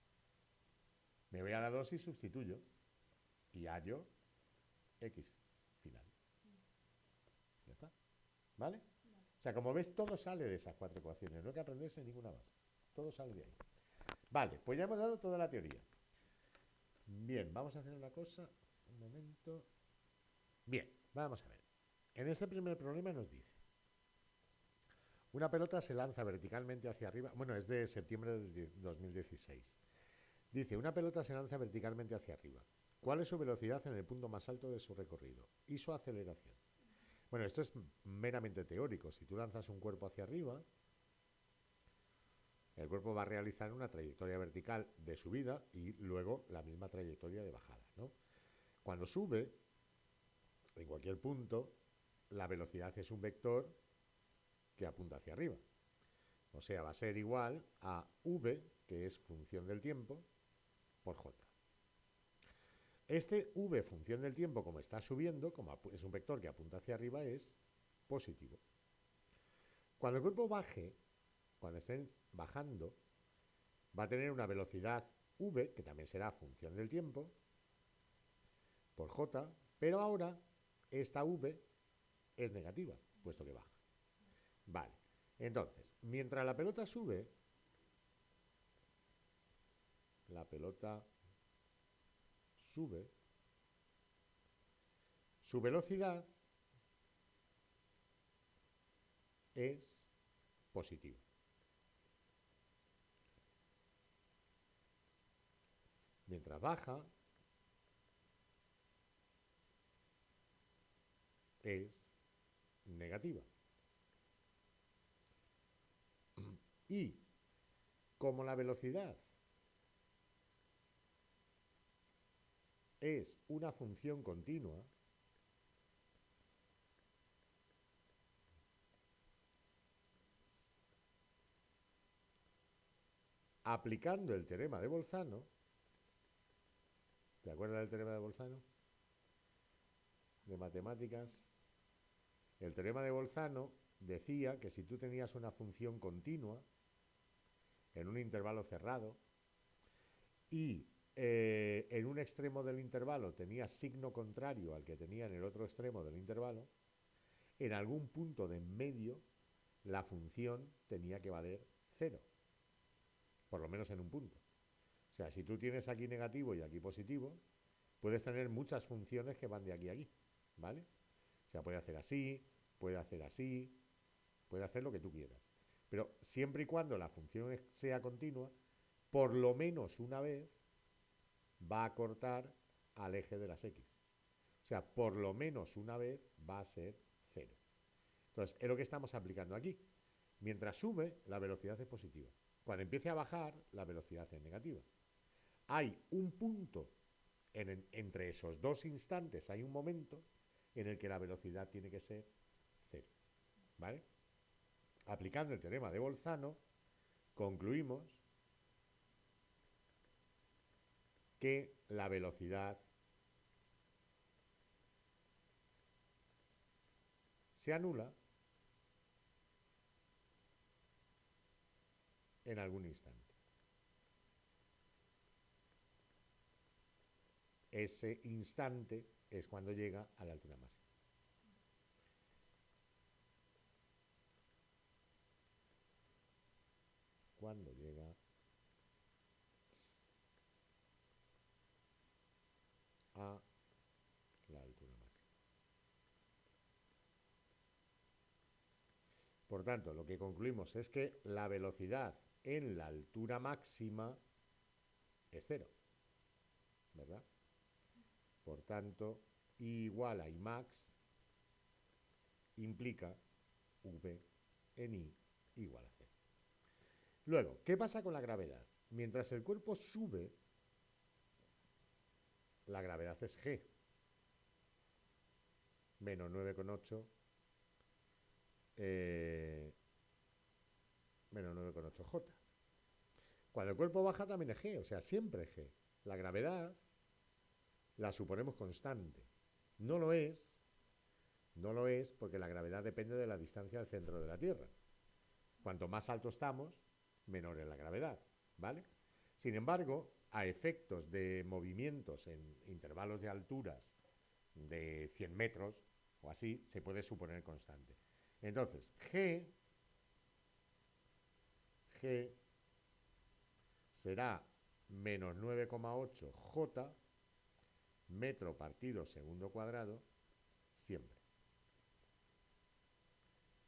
Me voy a la 2 y sustituyo. Y hallo X final. Ya está. ¿Vale? O sea, como ves, todo sale de esas cuatro ecuaciones. No hay que aprenderse ninguna más. Todo sale de ahí. Vale, pues ya hemos dado toda la teoría. Bien, vamos a hacer una cosa. Un momento. Bien, vamos a ver. En este primer problema nos dice: una pelota se lanza verticalmente hacia arriba. Bueno, es de septiembre de 2016. Dice, una pelota se lanza verticalmente hacia arriba. ¿Cuál es su velocidad en el punto más alto de su recorrido? Y su aceleración. Bueno, esto es meramente teórico. Si tú lanzas un cuerpo hacia arriba, el cuerpo va a realizar una trayectoria vertical de subida y luego la misma trayectoria de bajada, ¿no? Cuando sube, en cualquier punto, la velocidad es un vector que apunta hacia arriba. O sea, va a ser igual a v, que es función del tiempo, por j. Este v, función del tiempo, como está subiendo, como es un vector que apunta hacia arriba, es positivo. Cuando el cuerpo baje, cuando estén bajando, va a tener una velocidad v, que también será función del tiempo, por j, pero ahora esta v es negativa, puesto que baja. Vale, entonces, mientras la pelota sube, su velocidad es positiva. Mientras baja, es negativa. Y como la velocidad es una función continua, aplicando el teorema de Bolzano, ¿te acuerdas del teorema de Bolzano? De matemáticas. El teorema de Bolzano decía que si tú tenías una función continua en un intervalo cerrado y en un extremo del intervalo tenías signo contrario al que tenía en el otro extremo del intervalo, en algún punto de en medio la función tenía que valer 0, por lo menos en un punto. O sea, si tú tienes aquí negativo y aquí positivo, puedes tener muchas funciones que van de aquí a aquí, ¿vale? O sea, puede hacer así, puede hacer así, puede hacer lo que tú quieras. Pero siempre y cuando la función sea continua, por lo menos una vez va a cortar al eje de las x. O sea, por lo menos una vez va a ser 0. Entonces, es lo que estamos aplicando aquí. Mientras sube, la velocidad es positiva. Cuando empiece a bajar, la velocidad es negativa. Hay un punto entre esos dos instantes, hay un momento en el que la velocidad tiene que ser 0. ¿Vale? Aplicando el teorema de Bolzano, concluimos que la velocidad se anula en algún instante. Ese instante es cuando llega a la altura máxima. Cuando llega a la altura máxima. Por tanto, lo que concluimos es que la velocidad en la altura máxima es 0, ¿verdad? Por tanto, I igual a Imax implica V en I igual a 0. Luego, ¿qué pasa con la gravedad? Mientras el cuerpo sube, la gravedad es G, menos 9,8 menos 9,8 J. Cuando el cuerpo baja también es G, o sea, siempre es G. La gravedad la suponemos constante. No lo es porque la gravedad depende de la distancia al centro de la Tierra. Cuanto más alto estamos, menor es la gravedad, ¿vale? Sin embargo, a efectos de movimientos en intervalos de alturas de 100 metros o así, se puede suponer constante. Entonces, G será menos 9,8 J metro partido segundo cuadrado siempre.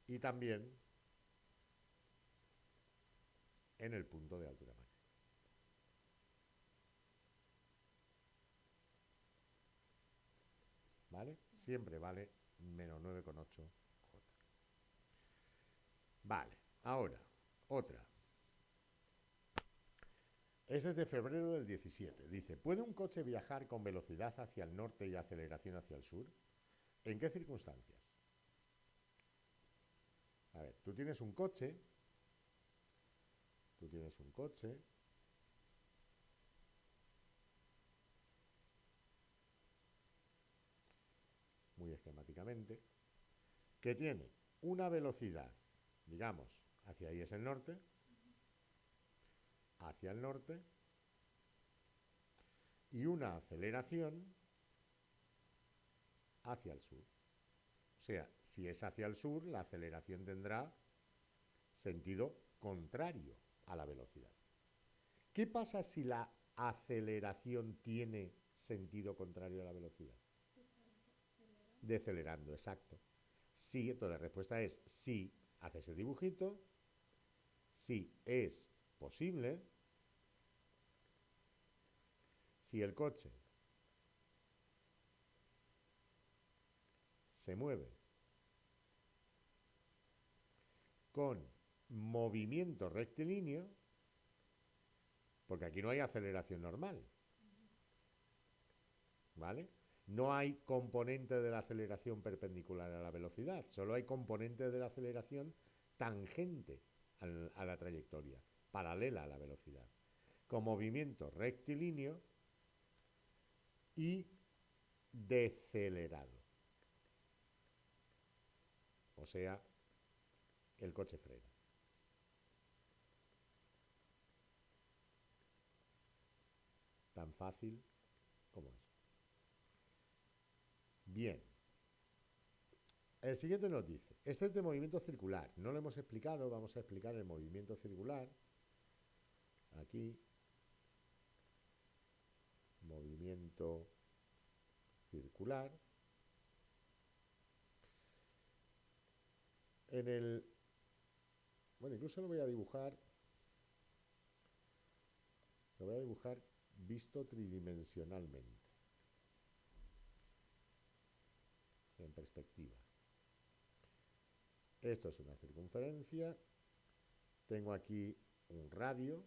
Y también en el punto de altura máxima. ¿Vale? Siempre vale menos 9,8 J. Vale, ahora, otra. Ese es de febrero del 17. Dice, ¿puede un coche viajar con velocidad hacia el norte y aceleración hacia el sur? ¿En qué circunstancias? A ver, tú tienes un coche, muy esquemáticamente, que tiene una velocidad, digamos, hacia ahí es el norte, hacia el norte y una aceleración hacia el sur. O sea, si es hacia el sur, la aceleración tendrá sentido contrario a la velocidad. ¿Qué pasa si la aceleración tiene sentido contrario a la velocidad? Decelerando, exacto. Sí, entonces la respuesta es sí, haces el dibujito, sí es posible, si el coche se mueve con movimiento rectilíneo, porque aquí no hay aceleración normal, ¿vale? No hay componente de la aceleración perpendicular a la velocidad, solo hay componente de la aceleración tangente a la trayectoria, paralela a la velocidad, con movimiento rectilíneo y decelerado. O sea, el coche frena. Tan fácil como eso. Bien. El siguiente nos dice, este es de movimiento circular. No lo hemos explicado, vamos a explicar el movimiento circular. Aquí, movimiento circular. Bueno, incluso lo voy a dibujar visto tridimensionalmente, en perspectiva. Esto es una circunferencia. Tengo aquí un radio,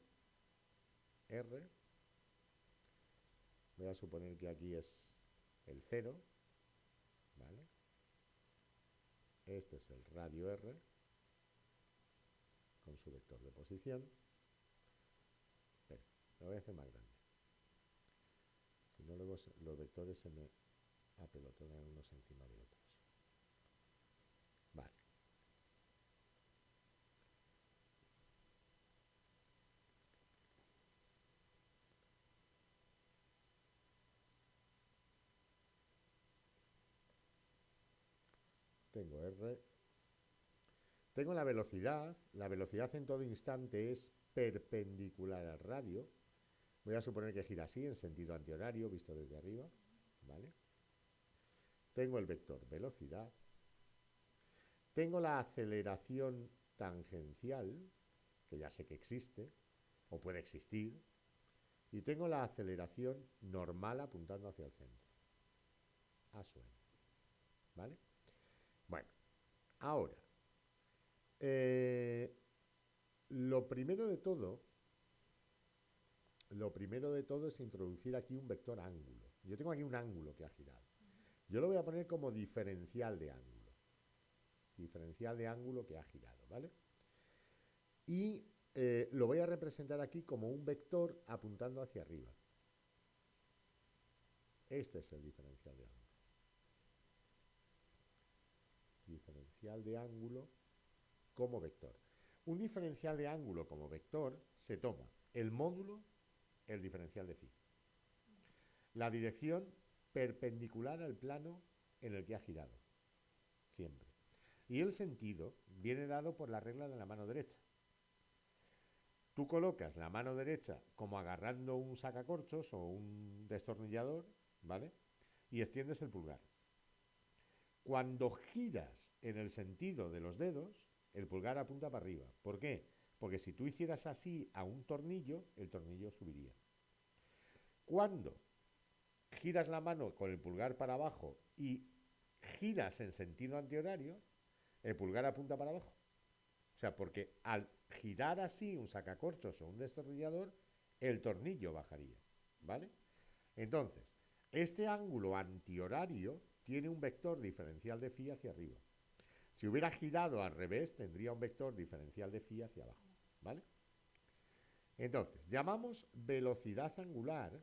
R. Voy a suponer que aquí es el 0, ¿vale? Este es el radio R, con su vector de posición. Espera, lo voy a hacer más grande. Si no, luego los vectores se me apelotonan unos encima de otros. Vale. Tengo R. Tengo la velocidad. La velocidad en todo instante es perpendicular al radio. Voy a suponer que gira así, en sentido antihorario, visto desde arriba. ¿Vale? Tengo el vector velocidad. Tengo la aceleración tangencial, que ya sé que existe, o puede existir. Y tengo la aceleración normal apuntando hacia el centro. A su N. ¿Vale? Bueno, ahora, lo primero de todo es introducir aquí un vector ángulo. Yo tengo aquí un ángulo que ha girado. Yo lo voy a poner como diferencial de ángulo. Diferencial de ángulo que ha girado, ¿vale? Y lo voy a representar aquí como un vector apuntando hacia arriba. Este es el diferencial de ángulo. Diferencial de ángulo como vector. Un diferencial de ángulo como vector se toma el módulo, el diferencial de phi. La dirección perpendicular al plano en el que ha girado. Siempre. Y el sentido viene dado por la regla de la mano derecha. Tú colocas la mano derecha como agarrando un sacacorchos o un destornillador, ¿vale? Y extiendes el pulgar. Cuando giras en el sentido de los dedos, el pulgar apunta para arriba. ¿Por qué? Porque si tú hicieras así a un tornillo, el tornillo subiría. Cuando giras la mano con el pulgar para abajo y giras en sentido antihorario, el pulgar apunta para abajo. O sea, porque al girar así un sacacorchos o un destornillador, el tornillo bajaría, ¿vale? Entonces, este ángulo antihorario tiene un vector diferencial de phi hacia arriba. Si hubiera girado al revés, tendría un vector diferencial de phi hacia abajo, ¿vale? Entonces, llamamos velocidad angular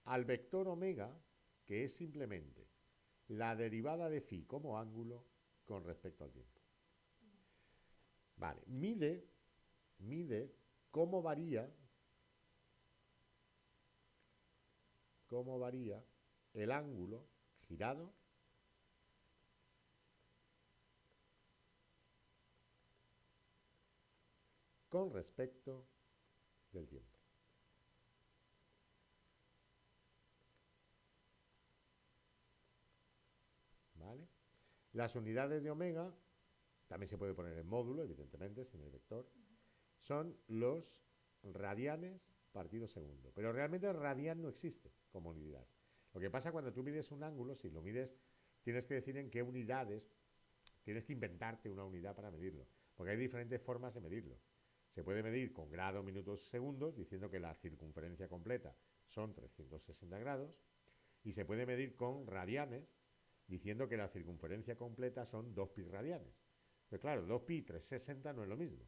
al vector omega, que es simplemente la derivada de phi como ángulo con respecto al tiempo. Vale, mide cómo varía el ángulo girado con respecto del tiempo. ¿Vale? Las unidades de omega, también se puede poner en módulo, evidentemente, sin el vector, son los radianes partido segundo. Pero realmente el radian no existe como unidad. Lo que pasa cuando tú mides un ángulo, si lo mides, tienes que decir en qué unidades, tienes que inventarte una unidad para medirlo, porque hay diferentes formas de medirlo. Se puede medir con grado, minutos, segundos, diciendo que la circunferencia completa son 360 grados, y se puede medir con radianes, diciendo que la circunferencia completa son 2 pi radianes. Pero claro, 2 pi 360 no es lo mismo.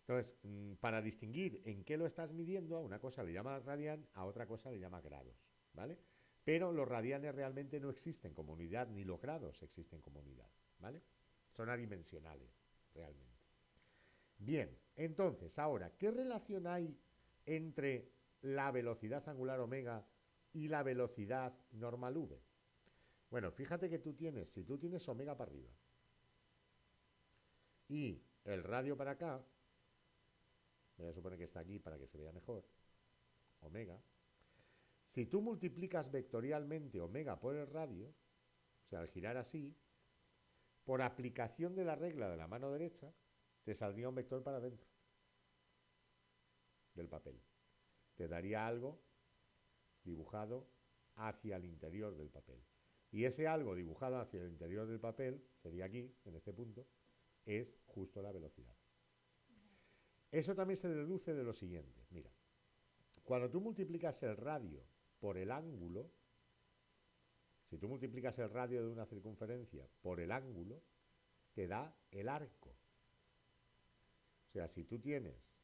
Entonces, para distinguir en qué lo estás midiendo, a una cosa le llama radian, a otra cosa le llama grados, ¿vale? Pero los radianes realmente no existen como unidad, ni los grados existen como unidad, ¿vale? Son adimensionales, realmente. Bien, entonces, ahora, ¿qué relación hay entre la velocidad angular omega y la velocidad normal v? Bueno, fíjate que si tú tienes omega para arriba y el radio para acá, voy a suponer que está aquí para que se vea mejor, omega, si tú multiplicas vectorialmente omega por el radio, o sea, al girar así, por aplicación de la regla de la mano derecha, te saldría un vector para adentro del papel. Te daría algo dibujado hacia el interior del papel. Y ese algo dibujado hacia el interior del papel, sería aquí, en este punto, es justo la velocidad. Eso también se deduce de lo siguiente. Mira, cuando tú multiplicas el radio por el ángulo, si tú multiplicas el radio de una circunferencia por el ángulo, te da el arco. O sea, si tú tienes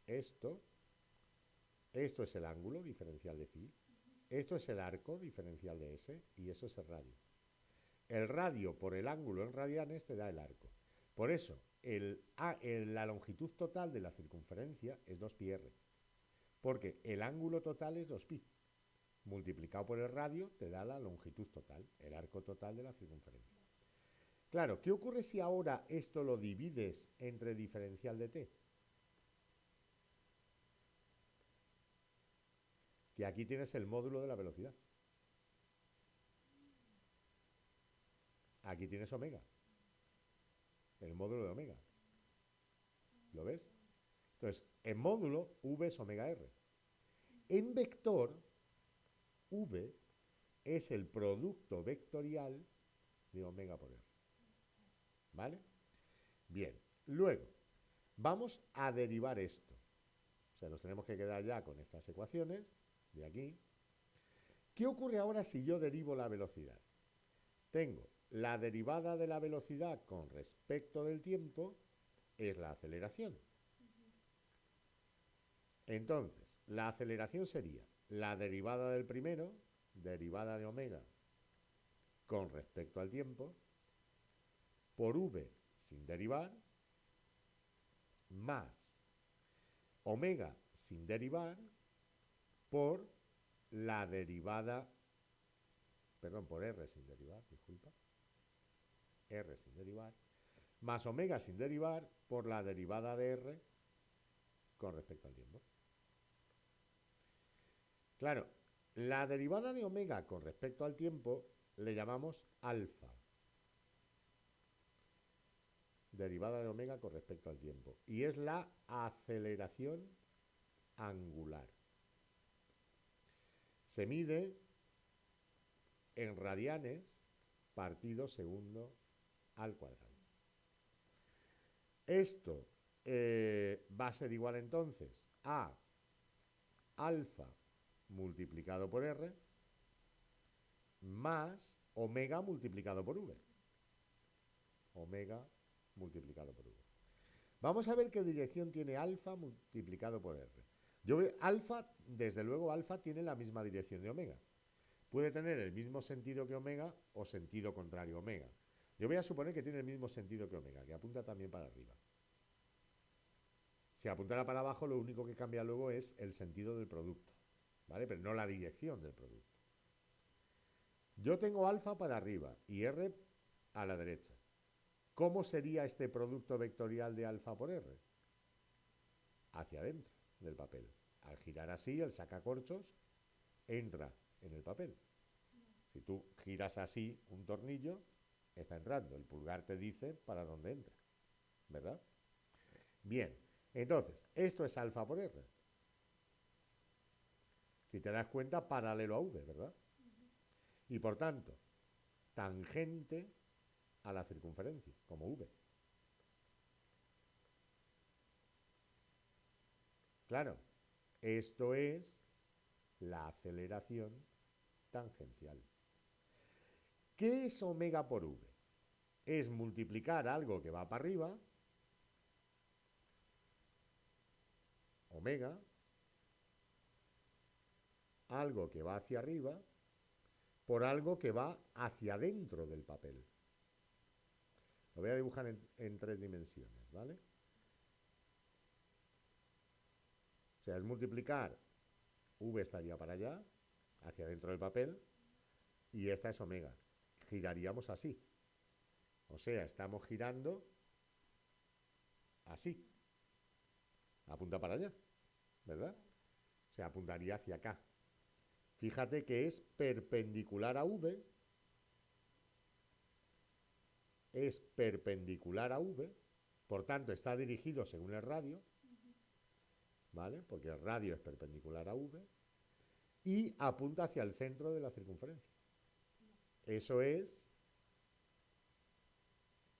esto es el ángulo diferencial de phi, esto es el arco diferencial de s y eso es el radio. El radio por el ángulo en radianes te da el arco. Por eso, la longitud total de la circunferencia es 2πr, porque el ángulo total es 2π. Multiplicado por el radio te da la longitud total, el arco total de la circunferencia. Claro, ¿qué ocurre si ahora esto lo divides entre diferencial de t? Que aquí tienes el módulo de la velocidad. Aquí tienes omega. El módulo de omega. ¿Lo ves? Entonces, en módulo, v es omega r. En vector, v es el producto vectorial de omega por r. ¿Vale? Bien. Luego, vamos a derivar esto. O sea, nos tenemos que quedar ya con estas ecuaciones de aquí. ¿Qué ocurre ahora si yo derivo la velocidad? Tengo la derivada de la velocidad con respecto del tiempo es la aceleración. Entonces, la aceleración sería la derivada del primero, derivada de omega con respecto al tiempo, por v sin derivar, más omega sin derivar por la derivada, perdón, por r sin derivar, disculpa, r sin derivar, más omega sin derivar por la derivada de r con respecto al tiempo. Claro, la derivada de omega con respecto al tiempo le llamamos alfa. Derivada de omega con respecto al tiempo. Y es la aceleración angular. Se mide en radianes partido segundo al cuadrado. Esto va a ser igual entonces a alfa multiplicado por r más omega multiplicado por v. Omega multiplicado por v. Vamos a ver qué dirección tiene alfa multiplicado por r. Alfa, desde luego alfa tiene la misma dirección de omega. puede tener el mismo sentido que omega o sentido contrario a omega. Yo voy a suponer que tiene el mismo sentido que omega, que apunta también para arriba. Si apuntara para abajo, lo único que cambia luego es el sentido del producto, ¿vale? Pero no la dirección del producto. Yo tengo alfa para arriba y R a la derecha. ¿Cómo sería este producto vectorial de alfa por R? Hacia adentro del papel. Al girar así, el sacacorchos entra en el papel. Si tú giras así un tornillo, está entrando. El pulgar te dice para dónde entra, ¿verdad? Bien, entonces, esto es alfa por R. Si te das cuenta, paralelo a V, ¿verdad? Y por tanto, tangente a la circunferencia, como V. Claro, esto es la aceleración tangencial. ¿Qué es omega por V? Es multiplicar algo que va para arriba, omega, algo que va hacia arriba, por algo que va hacia adentro del papel. Lo voy a dibujar en 3 dimensiones, ¿vale? O sea, es multiplicar, V estaría para allá, hacia adentro del papel, y esta es omega. Giraríamos así. O sea, estamos girando así. Apunta para allá, ¿verdad? O sea, apuntaría hacia acá. Fíjate que es perpendicular a V, es perpendicular a V, por tanto está dirigido según el radio, ¿vale? Porque el radio es perpendicular a V, y apunta hacia el centro de la circunferencia. Eso es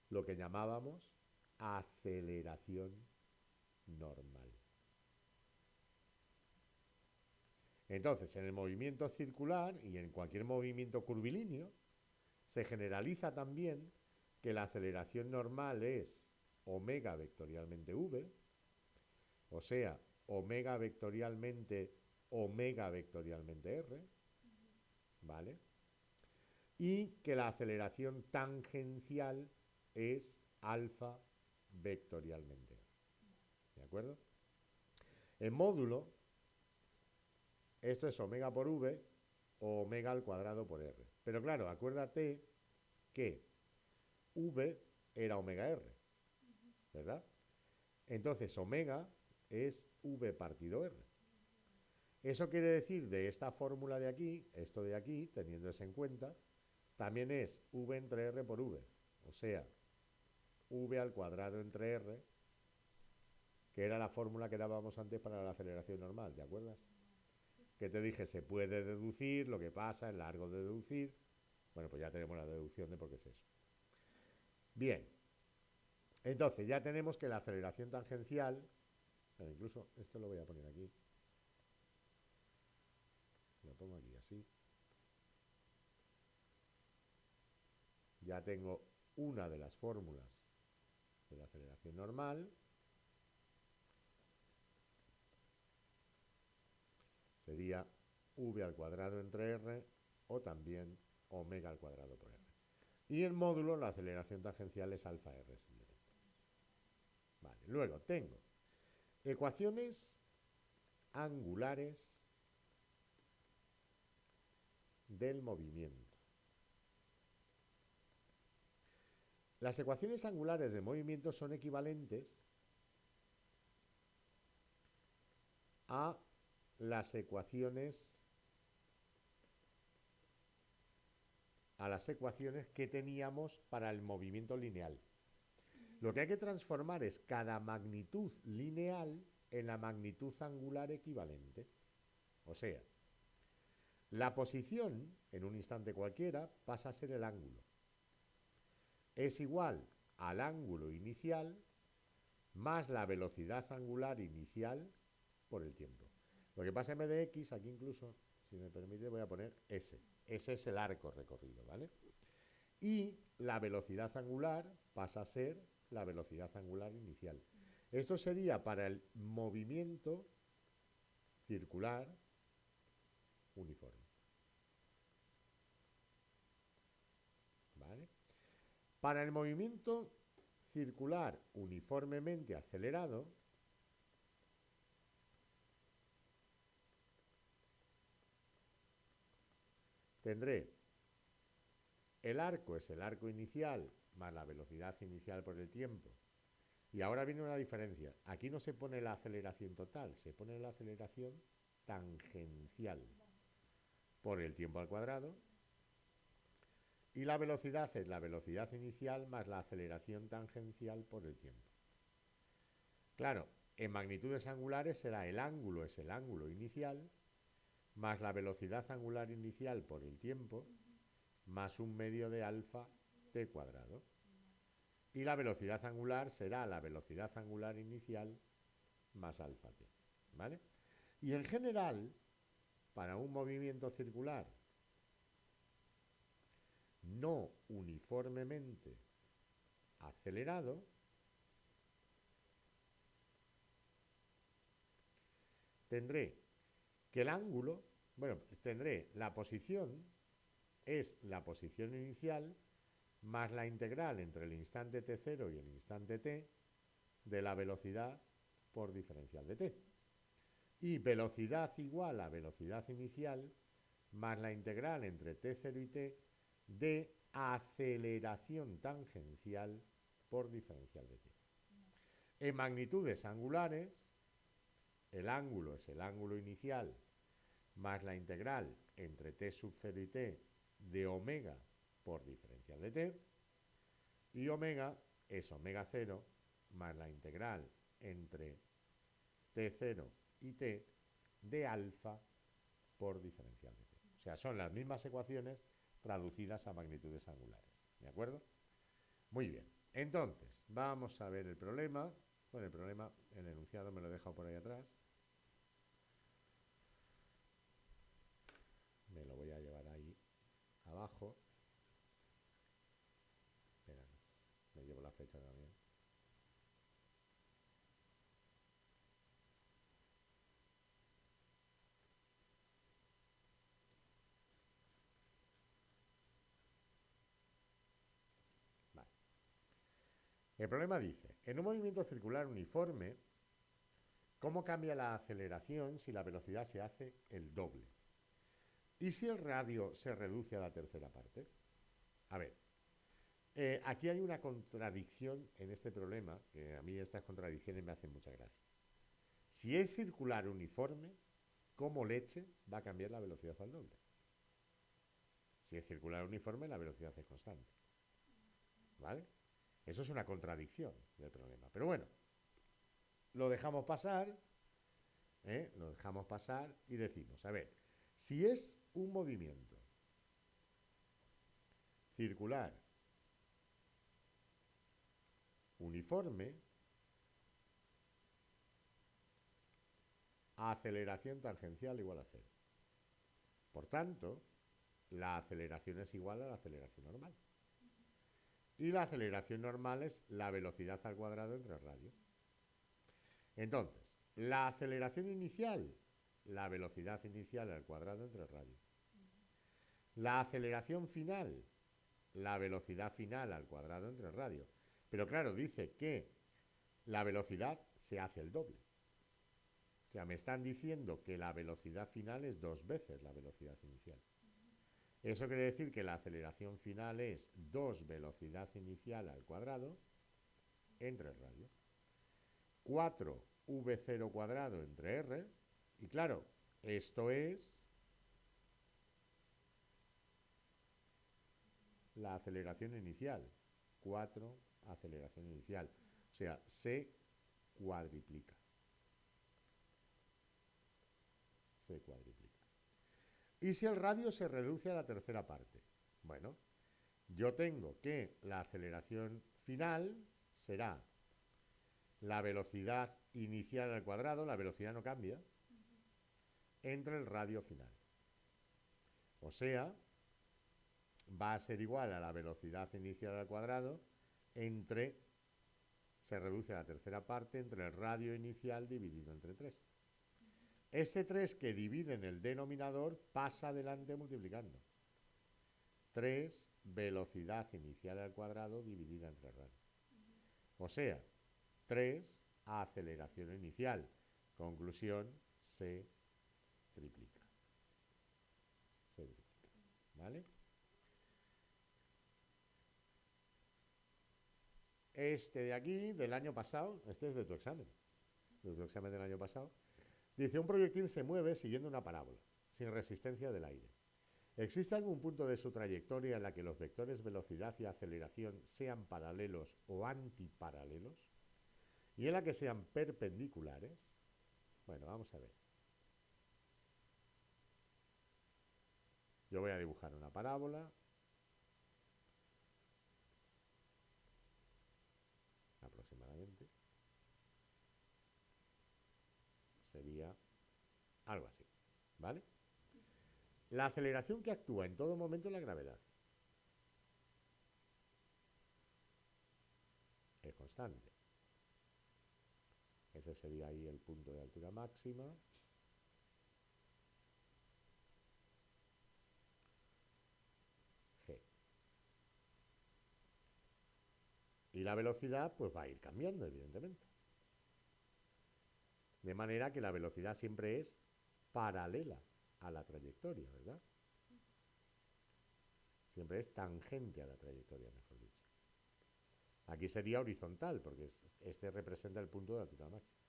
lo que llamábamos aceleración normal. Entonces, en el movimiento circular y en cualquier movimiento curvilíneo, se generaliza también que la aceleración normal es omega vectorialmente V, o sea, omega vectorialmente R, ¿vale? Y que la aceleración tangencial es alfa vectorialmente R. ¿De acuerdo? En módulo, esto es omega por V o omega al cuadrado por R. Pero claro, acuérdate que V era omega R, ¿verdad? Entonces omega es V partido R. Eso quiere decir de esta fórmula de aquí, esto de aquí, teniendo eso en cuenta, también es V entre R por V. O sea, V al cuadrado entre R, que era la fórmula que dábamos antes para la aceleración normal, ¿te acuerdas? Que te dije, se puede deducir, lo que pasa es largo de deducir. Bueno, pues ya tenemos la deducción de por qué es eso. Bien, entonces ya tenemos que la aceleración tangencial, bueno, incluso esto lo voy a poner aquí, lo pongo aquí así, ya tengo una de las fórmulas de la aceleración normal, sería V al cuadrado entre R o también omega al cuadrado por R. Y el módulo, la aceleración tangencial es alfa R simplemente. Vale, luego tengo ecuaciones angulares del movimiento. Las ecuaciones angulares de movimiento son equivalentes a las ecuaciones que teníamos para el movimiento lineal. Lo que hay que transformar es cada magnitud lineal en la magnitud angular equivalente. O sea, la posición en un instante cualquiera pasa a ser el ángulo. Es igual al ángulo inicial más la velocidad angular inicial por el tiempo. Lo que pasa en vez de X, aquí incluso, si me permite, voy a poner S. Ese es el arco recorrido, ¿vale? Y la velocidad angular pasa a ser la velocidad angular inicial. Esto sería para el movimiento circular uniforme. Para el movimiento circular uniformemente acelerado, tendré el arco es el arco inicial más la velocidad inicial por el tiempo. Y ahora viene una diferencia. Aquí no se pone la aceleración total, se pone la aceleración tangencial por el tiempo al cuadrado. Y la velocidad es la velocidad inicial más la aceleración tangencial por el tiempo. Claro, en magnitudes angulares será el ángulo es el ángulo inicial más la velocidad angular inicial por el tiempo más un medio de alfa t cuadrado. Y la velocidad angular será la velocidad angular inicial más alfa t. ¿Vale? Y en general, para un movimiento circular no uniformemente acelerado, tendré que el ángulo, bueno, tendré la posición, es la posición inicial más la integral entre el instante t0 y el instante t de la velocidad por diferencial de t. Y velocidad igual a velocidad inicial más la integral entre t0 y t de aceleración tangencial por diferencial de t. En magnitudes angulares, el ángulo es el ángulo inicial más la integral entre t sub 0 y t de omega por diferencial de t, y omega es omega 0 más la integral entre t0 y t de alfa por diferencial de t. O sea, son las mismas ecuaciones traducidas a magnitudes angulares. ¿De acuerdo? Muy bien. Entonces, vamos a ver el problema. Bueno, el problema, el enunciado me lo he dejado por ahí atrás. Me lo voy a llevar ahí abajo. Espera, me llevo la flecha también. Vale. El problema dice, en un movimiento circular uniforme, ¿cómo cambia la aceleración si la velocidad se hace el doble? ¿Y si el radio se reduce a la tercera parte? A ver, aquí hay una contradicción en este problema, que a mí estas contradicciones me hacen mucha gracia. Si es circular uniforme, ¿cómo leche va a cambiar la velocidad al doble? Si es circular uniforme, la velocidad es constante. ¿Vale? Eso es una contradicción del problema. Pero bueno, lo dejamos pasar, lo dejamos pasar y decimos, a ver, si es un movimiento circular uniforme, a aceleración tangencial igual a 0. Por tanto, la aceleración es igual a la aceleración normal. Y la aceleración normal es la velocidad al cuadrado entre radio. Entonces, la aceleración inicial, la velocidad inicial al cuadrado entre radio. La aceleración final, la velocidad final al cuadrado entre radio. Pero claro, dice que la velocidad se hace el doble. O sea, me están diciendo que la velocidad final es 2 veces la velocidad inicial. Eso quiere decir que la aceleración final es 2 velocidad inicial al cuadrado entre radio. 4v0 cuadrado entre r. Y claro, esto es la aceleración inicial. 4 aceleración inicial. O sea, se cuadriplica. Se cuadriplica. ¿Y si el radio se reduce a la tercera parte? Bueno, yo tengo que la aceleración final será la velocidad inicial al cuadrado, la velocidad no cambia, entre el radio final. O sea, va a ser igual a la velocidad inicial al cuadrado entre, se reduce a la tercera parte, entre el radio inicial dividido entre 3. Ese 3 que divide en el denominador pasa adelante multiplicando. 3 velocidad inicial al cuadrado dividida entre radio. O sea, 3 aceleración inicial. Conclusión, se triplica. Se triplica. ¿Vale? Este de aquí, del año pasado, este es de tu examen del año pasado, dice, un proyectil se mueve siguiendo una parábola, sin resistencia del aire. ¿Existe algún punto de su trayectoria en la que los vectores velocidad y aceleración sean paralelos o antiparalelos? ¿Y en la que sean perpendiculares? Bueno, vamos a ver. Yo voy a dibujar una parábola. Aproximadamente. Sería algo así. ¿Vale? La aceleración que actúa en todo momento es la gravedad. Es constante. Ese sería ahí el punto de altura máxima. G. Y la velocidad pues va a ir cambiando, evidentemente. De manera que la velocidad siempre es paralela a la trayectoria, ¿verdad? Siempre es tangente a la trayectoria, mejor dicho. Aquí sería horizontal, porque este representa el punto de altura máxima.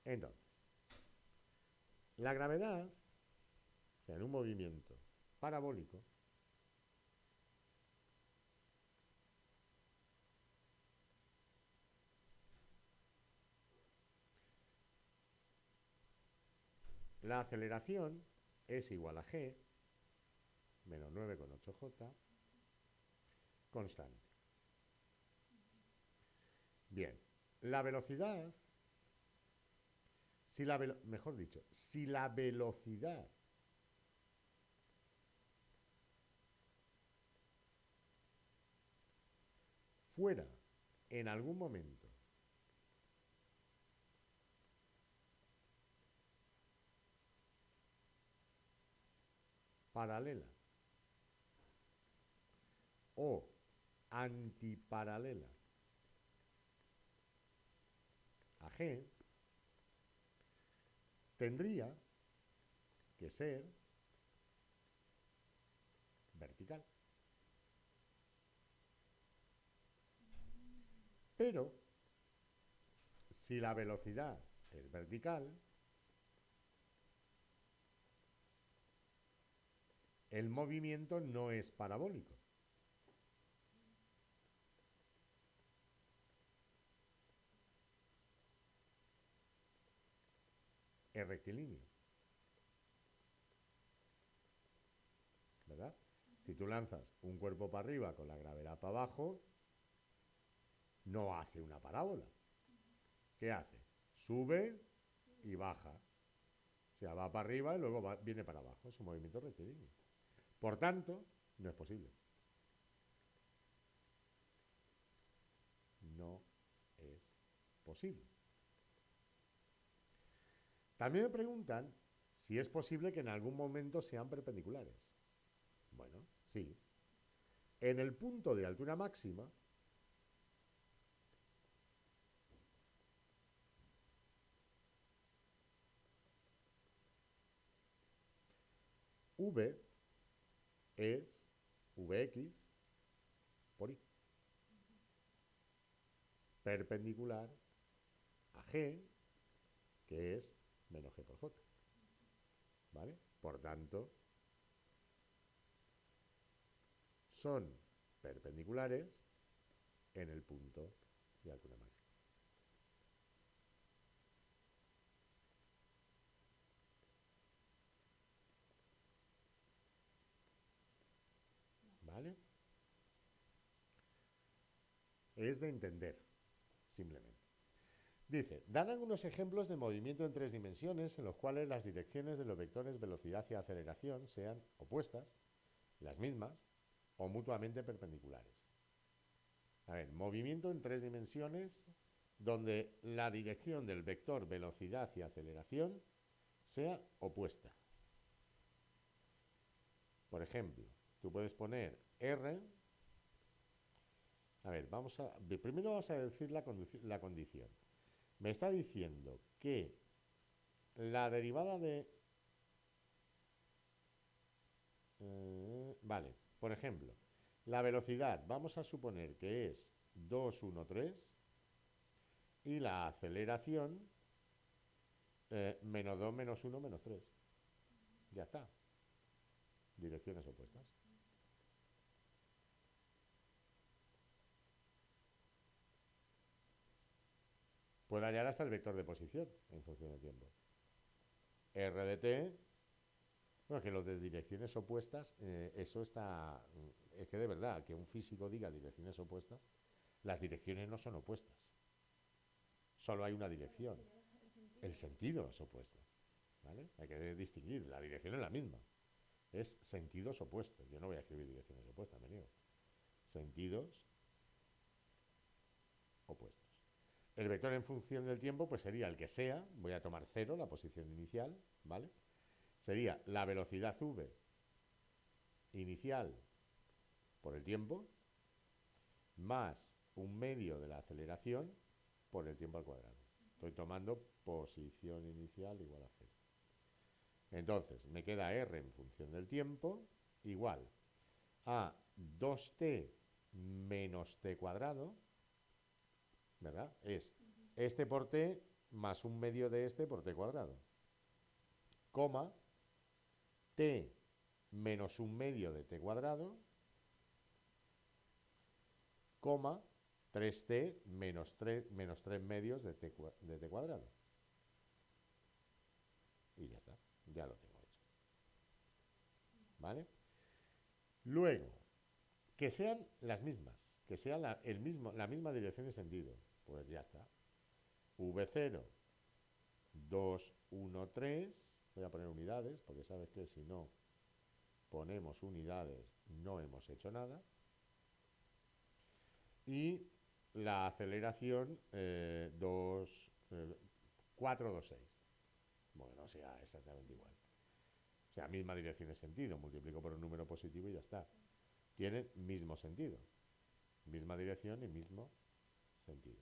Entonces, la gravedad, o sea, en un movimiento parabólico, la aceleración es igual a g menos 9,8j constante. Bien, la velocidad, mejor dicho, si la velocidad fuera en algún momento paralela o antiparalela a g, tendría que ser vertical. Pero si la velocidad es vertical, el movimiento no es parabólico. Es rectilíneo. ¿Verdad? Si tú lanzas un cuerpo para arriba con la gravedad para abajo, no hace una parábola. ¿Qué hace? Sube y baja. O sea, va para arriba y luego viene para abajo. Es un movimiento rectilíneo. Por tanto, no es posible. No es posible. También me preguntan si es posible que en algún momento sean perpendiculares. Bueno, sí. En el punto de altura máxima, V es Vx por Y. Perpendicular a G, que es menos G por J. ¿Vale? Por tanto, son perpendiculares en el punto de altura máxima. ¿Vale? Es de entender, simplemente. Dice, dan algunos ejemplos de movimiento en 3 dimensiones en los cuales las direcciones de los vectores velocidad y aceleración sean opuestas, las mismas o mutuamente perpendiculares. A ver, movimiento en 3 dimensiones donde la dirección del vector velocidad y aceleración sea opuesta. Por ejemplo, tú puedes poner R. A ver, primero vamos a decir la condición. Me está diciendo que la derivada de... vale, por ejemplo, la velocidad vamos a suponer que es 2, 1, 3 y la aceleración menos 2, menos 1, menos 3. Ya está. Direcciones opuestas. Puedo hallar hasta el vector de posición en función del tiempo. R de t, bueno, que lo de direcciones opuestas, eso está... Es que de verdad, que un físico diga direcciones opuestas, las direcciones no son opuestas. Solo hay una dirección. El sentido es opuesto. ¿Vale? Hay que distinguir. La dirección es la misma. Es sentidos opuestos. Yo no voy a escribir direcciones opuestas, me niego. Sentidos opuestos. El vector en función del tiempo pues sería el que sea. Voy a tomar 0, la posición inicial, ¿vale? Sería la velocidad v inicial por el tiempo más un medio de la aceleración por el tiempo al cuadrado. Estoy tomando posición inicial igual a 0. Entonces, me queda r en función del tiempo igual a 2t menos t cuadrado, ¿verdad? Es este por t más un medio de este por t cuadrado, coma, t menos un medio de t cuadrado, coma, 3t menos 3 medios de t cuadrado. Y ya está, ya lo tengo hecho. ¿Vale? Luego, que sean las mismas, que sea la misma dirección de sentido. Pues ya está. V0, 2, 1, 3. Voy a poner unidades, porque sabes que si no ponemos unidades no hemos hecho nada. Y la aceleración 4, 2, 6. Bueno, o sea, exactamente igual. O sea, misma dirección de sentido. Multiplico por un número positivo y ya está. Tienen mismo sentido. Misma dirección y mismo sentido.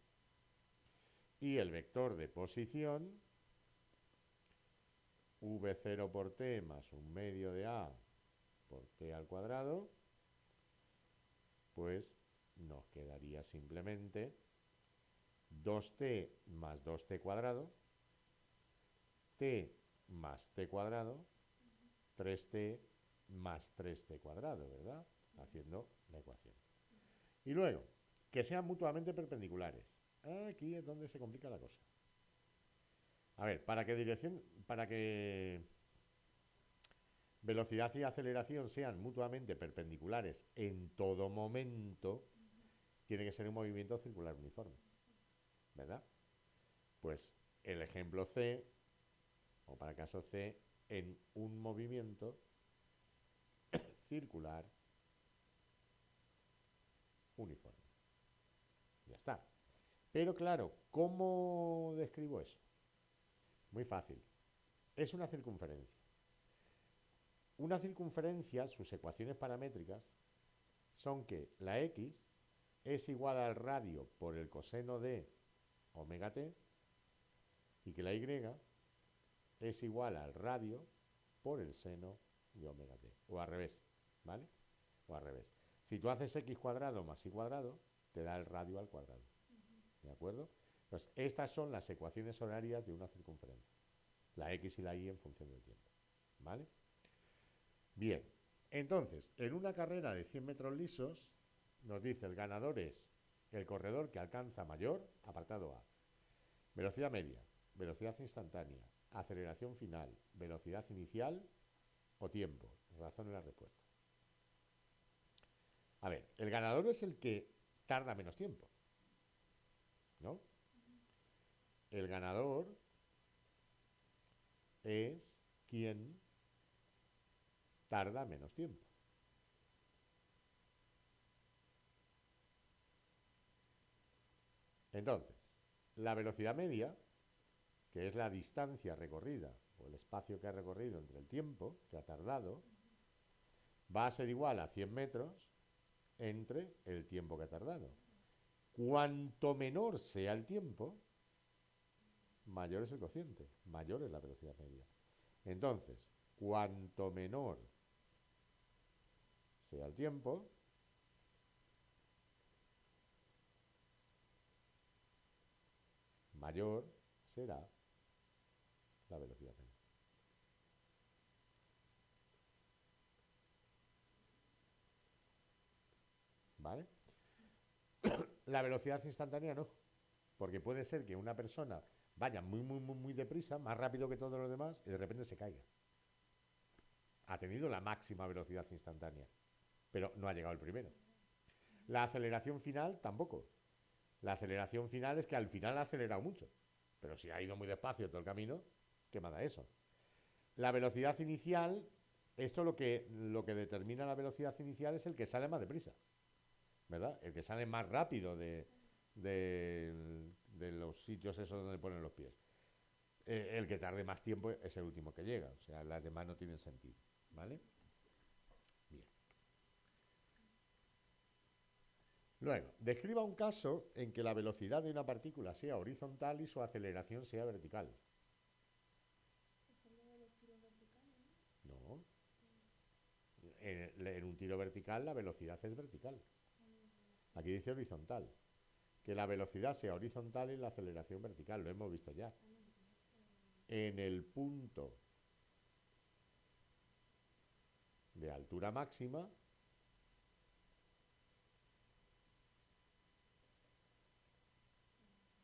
Y el vector de posición, v0 por t más un medio de a por t al cuadrado, pues nos quedaría simplemente 2t más 2t cuadrado, t más t cuadrado, 3t más 3t cuadrado, ¿verdad? Haciendo la ecuación. Y luego, que sean mutuamente perpendiculares. Aquí es donde se complica la cosa. A ver, para que velocidad y aceleración sean mutuamente perpendiculares en todo momento, tiene que ser un movimiento circular uniforme, ¿verdad? Pues el ejemplo C, o para el caso C, en un movimiento circular uniforme. Ya está. Pero claro, ¿cómo describo eso? Muy fácil. Es una circunferencia. Una circunferencia, sus ecuaciones paramétricas, son que la x es igual al radio por el coseno de omega t y que la y es igual al radio por el seno de omega t. O al revés, ¿vale? O al revés. Si tú haces x cuadrado más y cuadrado, te da el radio al cuadrado. ¿De acuerdo? Entonces, estas son las ecuaciones horarias de una circunferencia. La x y la y en función del tiempo. ¿Vale? Bien. Entonces, en una carrera de 100 metros lisos, nos dice el ganador es el corredor que alcanza mayor, apartado A. Velocidad media, velocidad instantánea, aceleración final, velocidad inicial o tiempo. Razón en la respuesta. A ver, el ganador es el que tarda menos tiempo, ¿no? El ganador es quien tarda menos tiempo. Entonces, la velocidad media, que es la distancia recorrida o el espacio que ha recorrido entre el tiempo que ha tardado, va a ser igual a 100 metros entre el tiempo que ha tardado. Cuanto menor sea el tiempo, mayor es el cociente, mayor es la velocidad media. Entonces, cuanto menor sea el tiempo, mayor será la velocidad media. ¿Vale? La velocidad instantánea no, porque puede ser que una persona vaya muy deprisa, más rápido que todos los demás, y de repente se caiga. Ha tenido la máxima velocidad instantánea, pero no ha llegado el primero. La aceleración final tampoco. La aceleración final es que al final ha acelerado mucho, pero si ha ido muy despacio todo el camino, ¿qué más da eso? La velocidad inicial, esto lo que determina la velocidad inicial es el que sale más deprisa, ¿verdad? El que sale más rápido de los sitios esos donde ponen los pies. El que tarde más tiempo es el último que llega, o sea, las demás no tienen sentido, ¿vale? Bien. Luego, describa un caso en que la velocidad de una partícula sea horizontal y su aceleración sea vertical. Eso es lo de los tiros verticales, ¿no? No. En un tiro vertical la velocidad es vertical. Aquí dice horizontal. Que la velocidad sea horizontal y la aceleración vertical. Lo hemos visto ya. En el punto de altura máxima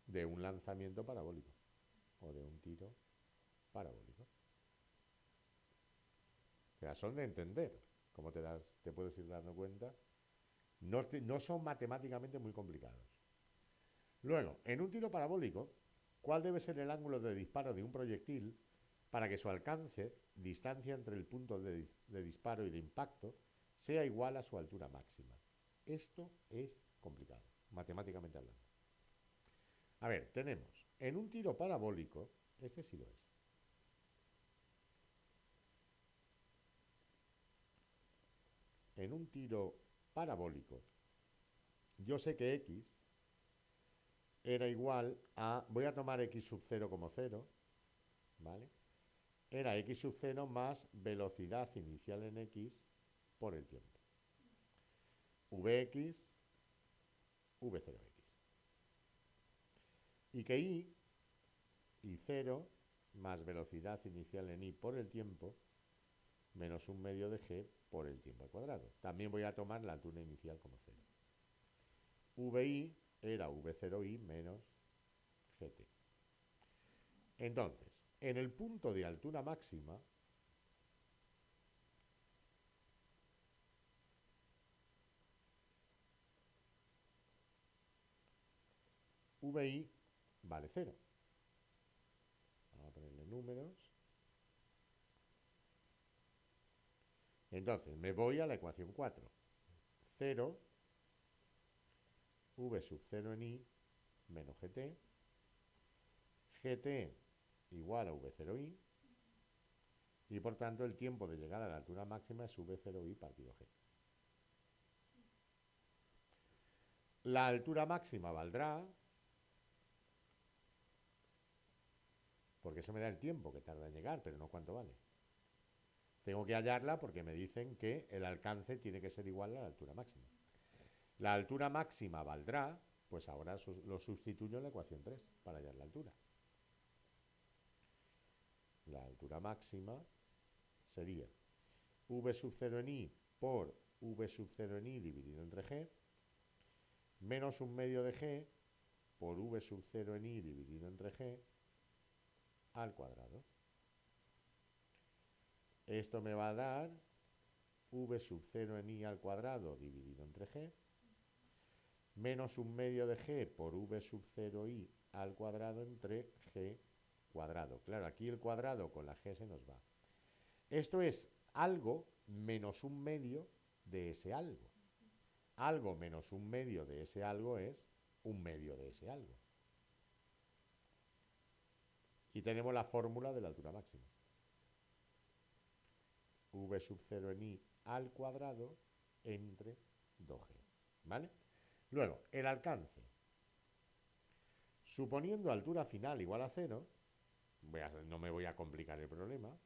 de un lanzamiento parabólico o de un tiro parabólico. O sea, son de entender, como te puedes ir dando cuenta. No son matemáticamente muy complicados. Luego, en un tiro parabólico, ¿cuál debe ser el ángulo de disparo de un proyectil para que su alcance, distancia entre el punto de disparo y de impacto, sea igual a su altura máxima? Esto es complicado, matemáticamente hablando. A ver, tenemos, en un tiro parabólico, este sí lo es. En un tiro parabólico, yo sé que x era igual a, voy a tomar x sub 0 como 0, ¿vale? Era x sub 0 más velocidad inicial en x por el tiempo. Vx, v0x. Y que y 0 más velocidad inicial en y por el tiempo menos un medio de g por el tiempo al cuadrado. También voy a tomar la altura inicial como 0. Vi era v0i menos gt. Entonces, en el punto de altura máxima, vi vale 0. Vamos a ponerle números. Entonces, me voy a la ecuación 4. 0, v sub 0 en i menos gt. gt igual a v0i. Y por tanto, el tiempo de llegar a la altura máxima es v0i partido g. La altura máxima valdrá, porque eso me da el tiempo que tarda en llegar, pero no cuánto vale. Tengo que hallarla porque me dicen que el alcance tiene que ser igual a la altura máxima. La altura máxima valdrá, pues ahora lo sustituyo en la ecuación 3 para hallar la altura. La altura máxima sería v sub 0 en i por v sub 0 en i dividido entre g, menos un medio de g por v sub 0 en i dividido entre g al cuadrado. Esto me va a dar v sub 0 en i al cuadrado dividido entre g, menos un medio de g por v sub 0i al cuadrado entre g cuadrado. Claro, aquí el cuadrado con la g se nos va. Esto es algo menos un medio de ese algo. Algo menos un medio de ese algo es un medio de ese algo. Y tenemos la fórmula de la altura máxima. V sub 0 en i al cuadrado entre 2g. ¿Vale? Luego, el alcance. Suponiendo altura final igual a 0, no me voy a complicar el problema,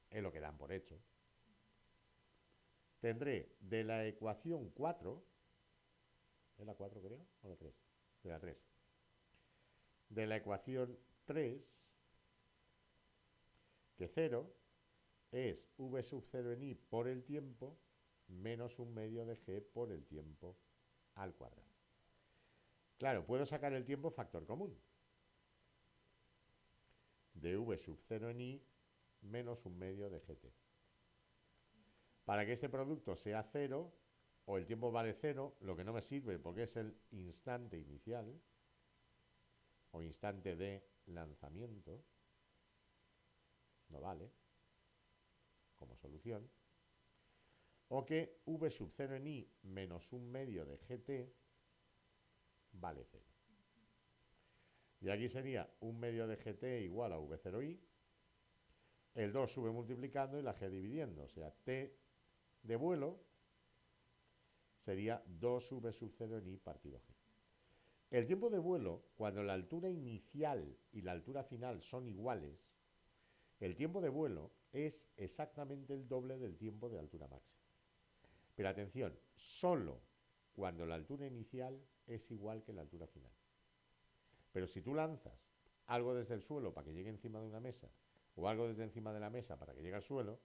es lo que dan por hecho. Tendré de la ecuación 4, ¿es la 4 creo? ¿O la 3? De la 3. De la ecuación 3, que 0 es v sub 0 en i por el tiempo menos un medio de g por el tiempo al cuadrado. Claro, puedo sacar el tiempo factor común. De v sub 0 en i menos un medio de gt. Para que este producto sea 0, o el tiempo vale 0, lo que no me sirve porque es el instante inicial, o instante de lanzamiento, no vale, como solución, o que v sub 0 en i menos un medio de gt vale 0. Y aquí sería un medio de gt igual a v0i, el 2 sube multiplicando y la g dividiendo, o sea, t de vuelo sería 2v sub 0 en i partido g. El tiempo de vuelo, cuando la altura inicial y la altura final son iguales, el tiempo de vuelo es exactamente el doble del tiempo de altura máxima. Pero atención, solo cuando la altura inicial es igual que la altura final. Pero si tú lanzas algo desde el suelo para que llegue encima de una mesa, o algo desde encima de la mesa para que llegue al suelo,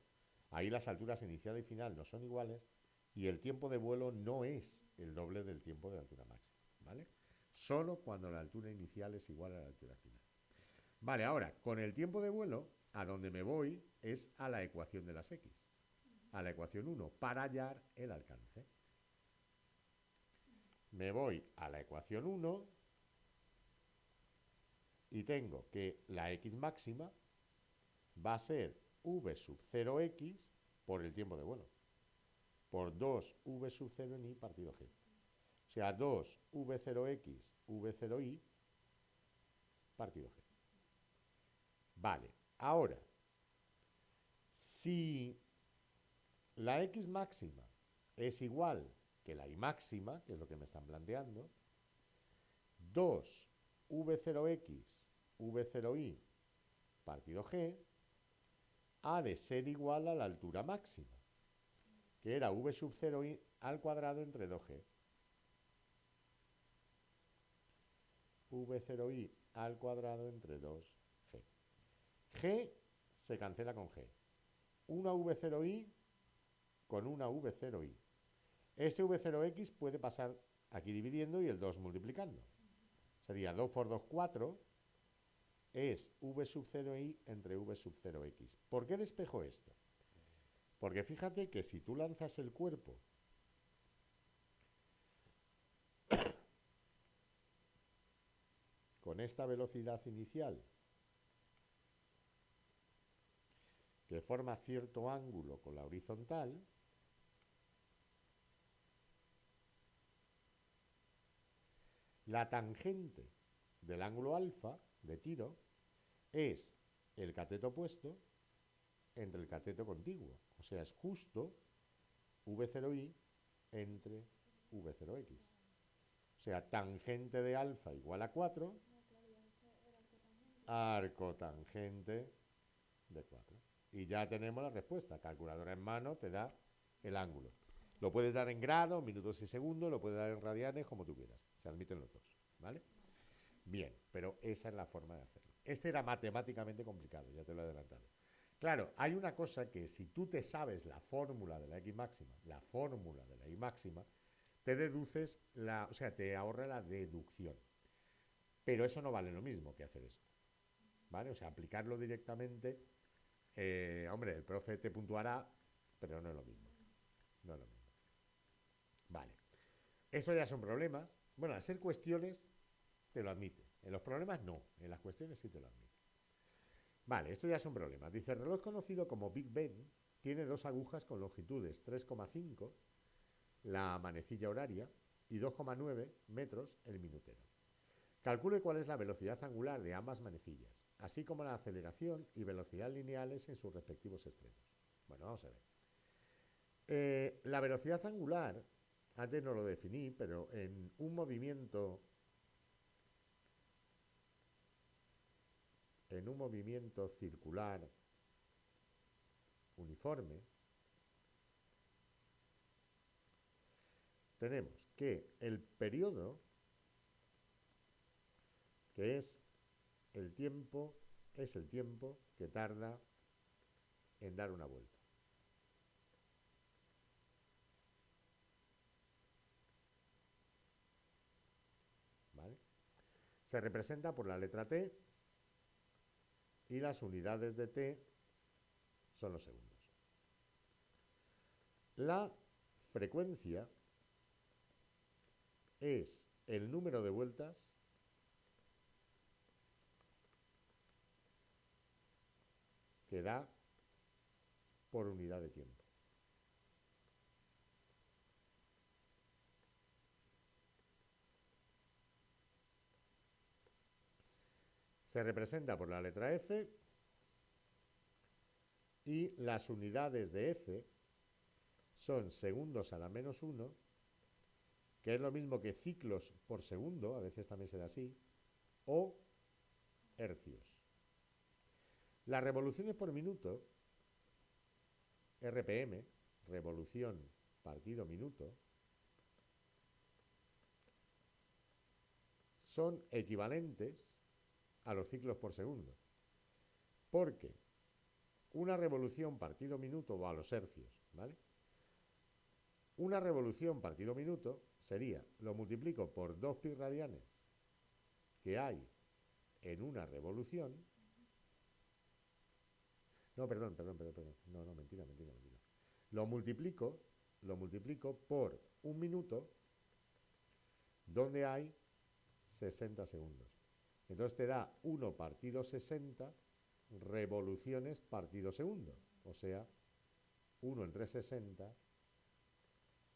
ahí las alturas inicial y final no son iguales y el tiempo de vuelo no es el doble del tiempo de altura máxima, ¿vale? Solo cuando la altura inicial es igual a la altura final. Vale, ahora, con el tiempo de vuelo, a donde me voy es a la ecuación de las x, a la ecuación 1, para hallar el alcance. Me voy a la ecuación 1 y tengo que la x máxima va a ser v sub 0x por el tiempo de vuelo, por 2v sub 0 en i partido g. O sea, 2v0x, v0i partido g. Vale, ahora, si la x máxima es igual que la y máxima, que es lo que me están planteando, 2v0x, v0i partido g ha de ser igual a la altura máxima, que era v sub 0i al cuadrado entre 2g. v0i al cuadrado entre 2g. G se cancela con g. Una v0i con una v0i. Este v0x puede pasar aquí dividiendo y el 2 multiplicando. Sería 2 por 2, 4. Es v sub 0i entre v sub 0x. ¿Por qué despejo esto? Porque fíjate que si tú lanzas el cuerpo con esta velocidad inicial que forma cierto ángulo con la horizontal, la tangente del ángulo alfa de tiro es el cateto opuesto entre el cateto contiguo. O sea, es justo v0i entre v0x. O sea, tangente de alfa igual a 4, arco tangente de 4. Y ya tenemos la respuesta. Calculadora en mano te da el ángulo. Lo puedes dar en grados, minutos y segundos, lo puedes dar en radianes, como tú quieras. Se admiten los dos, ¿vale? Bien, pero esa es la forma de hacerlo. Este era matemáticamente complicado, ya te lo he adelantado. Claro, hay una cosa que si tú te sabes la fórmula de la x máxima, te deduces o sea, te ahorra la deducción. Pero eso no vale lo mismo que hacer esto, ¿vale? O sea, aplicarlo directamente, hombre, el profe te puntuará, pero no es lo mismo. No es lo mismo. Vale. Eso ya son problemas. Bueno, al ser cuestiones, te lo admite. En los problemas no, en las cuestiones sí te lo admite. Vale, esto ya es un problema. Dice, el reloj conocido como Big Ben tiene dos agujas con longitudes 3,5, la manecilla horaria, y 2,9 metros el minutero. Calcule cuál es la velocidad angular de ambas manecillas, así como la aceleración y velocidad lineales en sus respectivos extremos. Bueno, vamos a ver. La velocidad angular, antes no lo definí, pero en un movimiento circular uniforme, tenemos que el periodo, que es el tiempo que tarda en dar una vuelta. ¿Vale? Se representa por la letra T y las unidades de T son los segundos. La frecuencia es el número de vueltas que da por unidad de tiempo. Se representa por la letra F y las unidades de F son segundos a la menos 1, que es lo mismo que ciclos por segundo, a veces también se da así, o hercios. Las revoluciones por minuto, RPM, revolución partido minuto, son equivalentes a los ciclos por segundo, porque una revolución partido minuto, o a los hercios, ¿vale? Una revolución partido minuto sería, lo multiplico por 2 pi radianes que hay en una revolución. No, perdón. No, mentira. Lo multiplico por un minuto donde hay 60 segundos. Entonces te da 1 partido 60 revoluciones partido segundo. O sea, 1 entre 60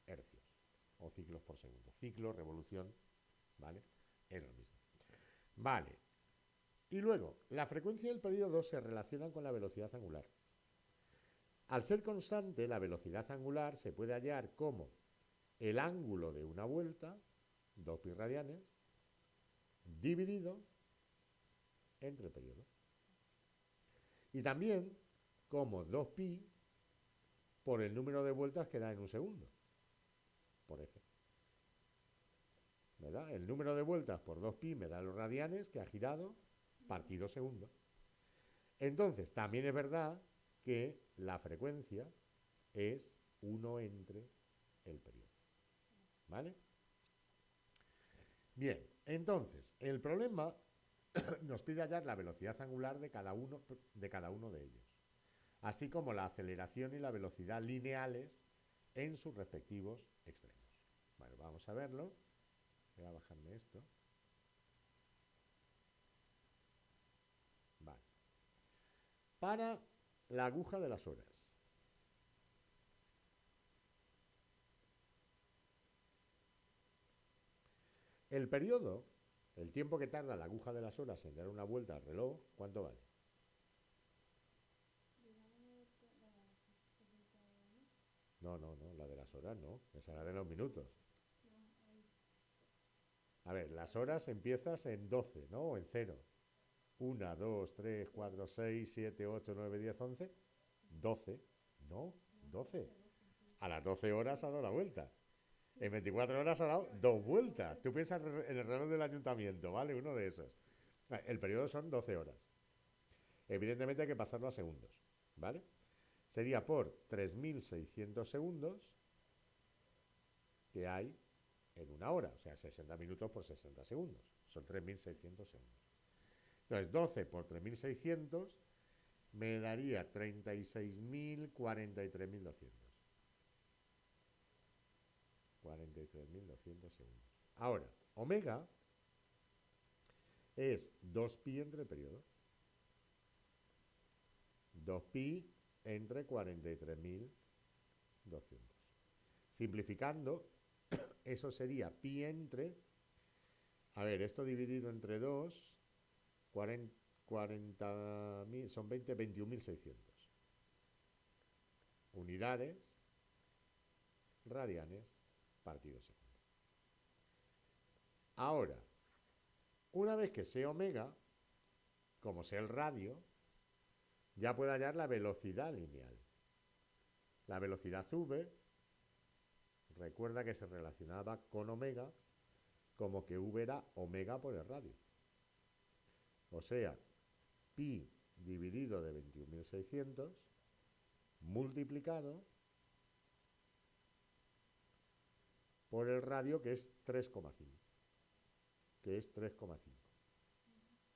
hercios o ciclos por segundo. Ciclo, revolución, ¿vale? Es lo mismo. Vale. Y luego, la frecuencia y el periodo se relacionan con la velocidad angular. Al ser constante, la velocidad angular se puede hallar como el ángulo de una vuelta, 2 pi radianes, dividido entre el periodo. Y también como 2 pi por el número de vueltas que da en un segundo, por F. ¿Verdad? El número de vueltas por 2 pi me da los radianes que ha girado partido segundo. Entonces, también es verdad que la frecuencia es 1 entre el periodo. ¿Vale? Bien, entonces, el problema nos pide hallar la velocidad angular de cada uno de ellos, así como la aceleración y la velocidad lineales en sus respectivos extremos. Bueno, vamos a verlo. Voy a bajarme esto. Vale. Para la aguja de las horas. El periodo, el tiempo que tarda la aguja de las horas en dar una vuelta al reloj, ¿cuánto vale? No, la de las horas no, esa es la de los minutos. A ver, las horas empiezas en 12, ¿no? O en 0. 1, 2, 3, 4, 6, 7, 8, 9, 10, 11. 12. No, 12. A las 12 horas ha dado la vuelta. En 24 horas ha dado 2 vueltas. Tú piensas en el reloj del ayuntamiento, ¿vale? Uno de esos. El periodo son 12 horas. Evidentemente hay que pasarlo a segundos, ¿vale? Sería por 3.600 segundos que hay en una hora. O sea, 60 minutos por 60 segundos. Son 3.600 segundos. Entonces, 12 por 3.600 me daría 36.000, 43.200. 43.200 segundos. Ahora, omega es 2 pi entre el periodo. 2 pi entre 43.200. Simplificando, eso sería pi entre A ver, esto dividido entre 2, 40.000, son 21.600. Unidades radianes partido segundo. Ahora, una vez que sé omega, como sé el radio, ya puedo hallar la velocidad lineal. La velocidad v, recuerda que se relacionaba con omega como que v era omega por el radio. O sea, pi dividido de 21.600 multiplicado por el radio, que es 3,5. Que es 3,5.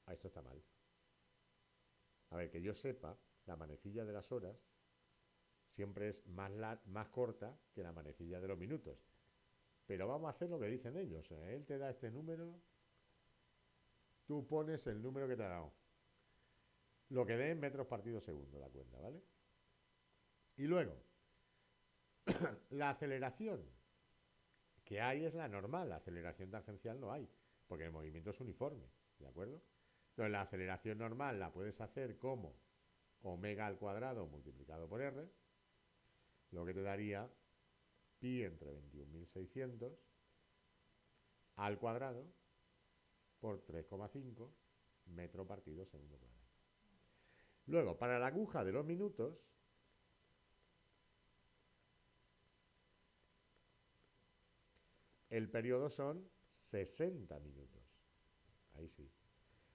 Esto está mal. A ver, que yo sepa, la manecilla de las horas siempre es más corta que la manecilla de los minutos. Pero vamos a hacer lo que dicen ellos. Él te da este número, tú pones el número que te ha dado. Lo que dé en metros partidos segundo, la cuenta, ¿vale? Y luego, la aceleración que hay es la normal, la aceleración tangencial no hay, porque el movimiento es uniforme, ¿de acuerdo? Entonces la aceleración normal la puedes hacer como omega al cuadrado multiplicado por r, lo que te daría pi entre 21.600 al cuadrado por 3,5 metro partido segundo cuadrado. Luego, para la aguja de los minutos, el periodo son 60 minutos. Ahí sí.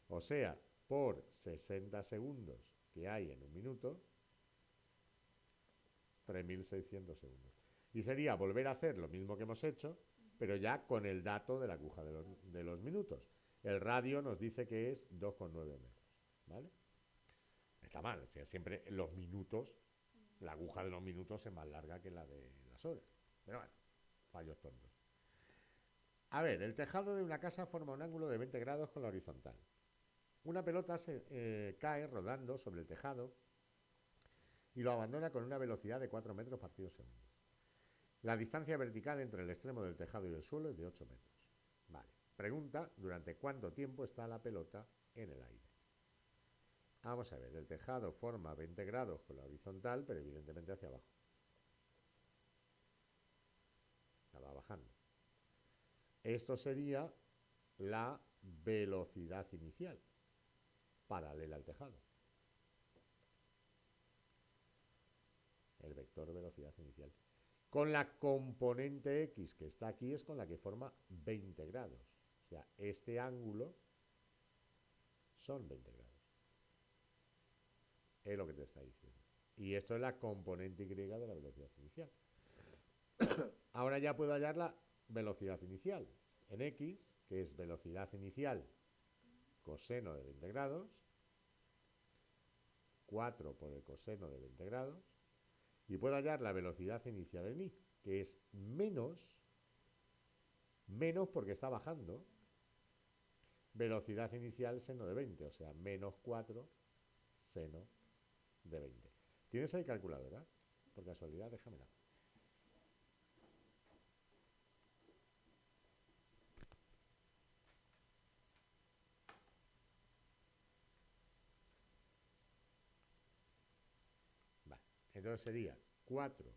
O sea, por 60 segundos que hay en un minuto, 3.600 segundos. Y sería volver a hacer lo mismo que hemos hecho, pero ya con el dato de la aguja de los minutos. El radio nos dice que es 2,9 metros. ¿Vale? Está mal. O sea, siempre los minutos, la aguja de los minutos es más larga que la de las horas. Pero bueno, fallos tontos. A ver, el tejado de una casa forma un ángulo de 20 grados con la horizontal. Una pelota cae rodando sobre el tejado y lo abandona con una velocidad de 4 metros partido segundo. La distancia vertical entre el extremo del tejado y el suelo es de 8 metros. Vale. Pregunta, ¿durante cuánto tiempo está la pelota en el aire? Vamos a ver, el tejado forma 20 grados con la horizontal, pero evidentemente hacia abajo. La va bajando. Esto sería la velocidad inicial, paralela al tejado. El vector velocidad inicial. Con la componente X que está aquí es con la que forma 20 grados. O sea, este ángulo son 20 grados. Es lo que te está diciendo. Y esto es la componente Y de la velocidad inicial. Ahora ya puedo hallar la velocidad inicial en X, que es velocidad inicial coseno de 20 grados, 4 por el coseno de 20 grados, y puedo hallar la velocidad inicial en Y, que es menos porque está bajando, velocidad inicial seno de 20, o sea, menos 4 seno de 20. ¿Tienes ahí calculadora? Por casualidad, déjamela. Vale, entonces sería 4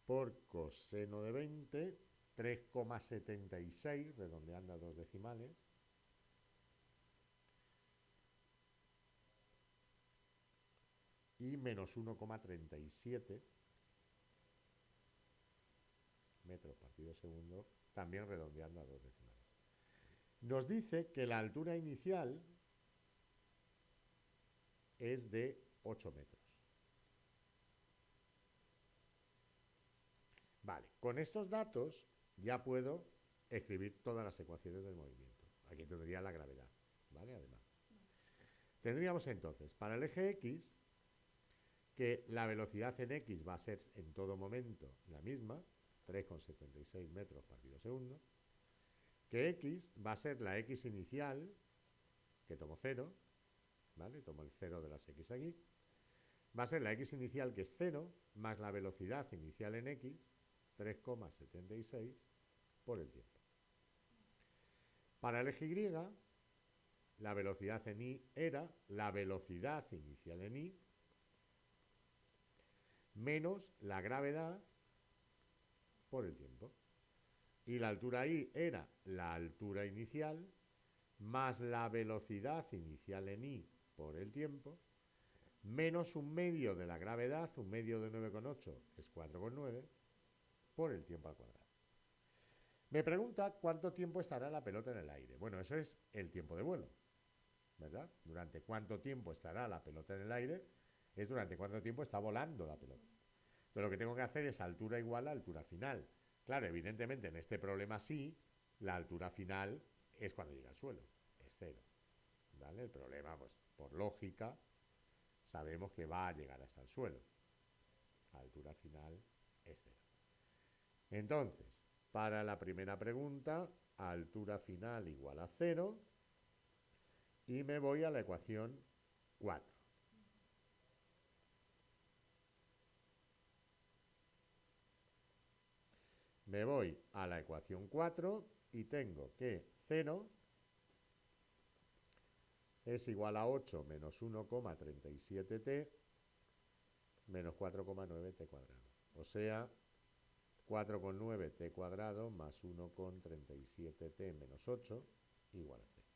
por coseno de 20, 3,76, redondeando a dos decimales, y menos 1,37 metros partido segundo, también redondeando a dos decimales. Nos dice que la altura inicial es de 8 metros. Vale, con estos datos ya puedo escribir todas las ecuaciones del movimiento. Aquí tendría la gravedad, ¿vale? Además. Tendríamos entonces, para el eje X, que la velocidad en X va a ser en todo momento la misma, 3,76 metros partido segundo, que X va a ser la X inicial, que tomo 0, ¿vale? Tomo el 0 de las X aquí, va a ser la X inicial, que es 0, más la velocidad inicial en X, 3,76 por el tiempo. Para el eje Y, la velocidad en I era la velocidad inicial en I menos la gravedad por el tiempo. Y la altura I era la altura inicial más la velocidad inicial en I por el tiempo, menos un medio de la gravedad, un medio de 9,8 es 4,9, por el tiempo al cuadrado. Me pregunta cuánto tiempo estará la pelota en el aire. Bueno, eso es el tiempo de vuelo, ¿verdad? Durante cuánto tiempo estará la pelota en el aire es durante cuánto tiempo está volando la pelota. Pero lo que tengo que hacer es altura igual a altura final. Claro, evidentemente en este problema sí, la altura final es cuando llega al suelo, es 0. ¿Vale? El problema, pues, por lógica, sabemos que va a llegar hasta el suelo. La altura final es 0. Entonces, para la primera pregunta, altura final igual a 0 y me voy a la ecuación 4. Me voy a la ecuación 4 y tengo que 0 es igual a 8 menos 1,37t menos 4,9t cuadrado. O sea, 4,9t cuadrado más 1,37t menos 8 igual a 0.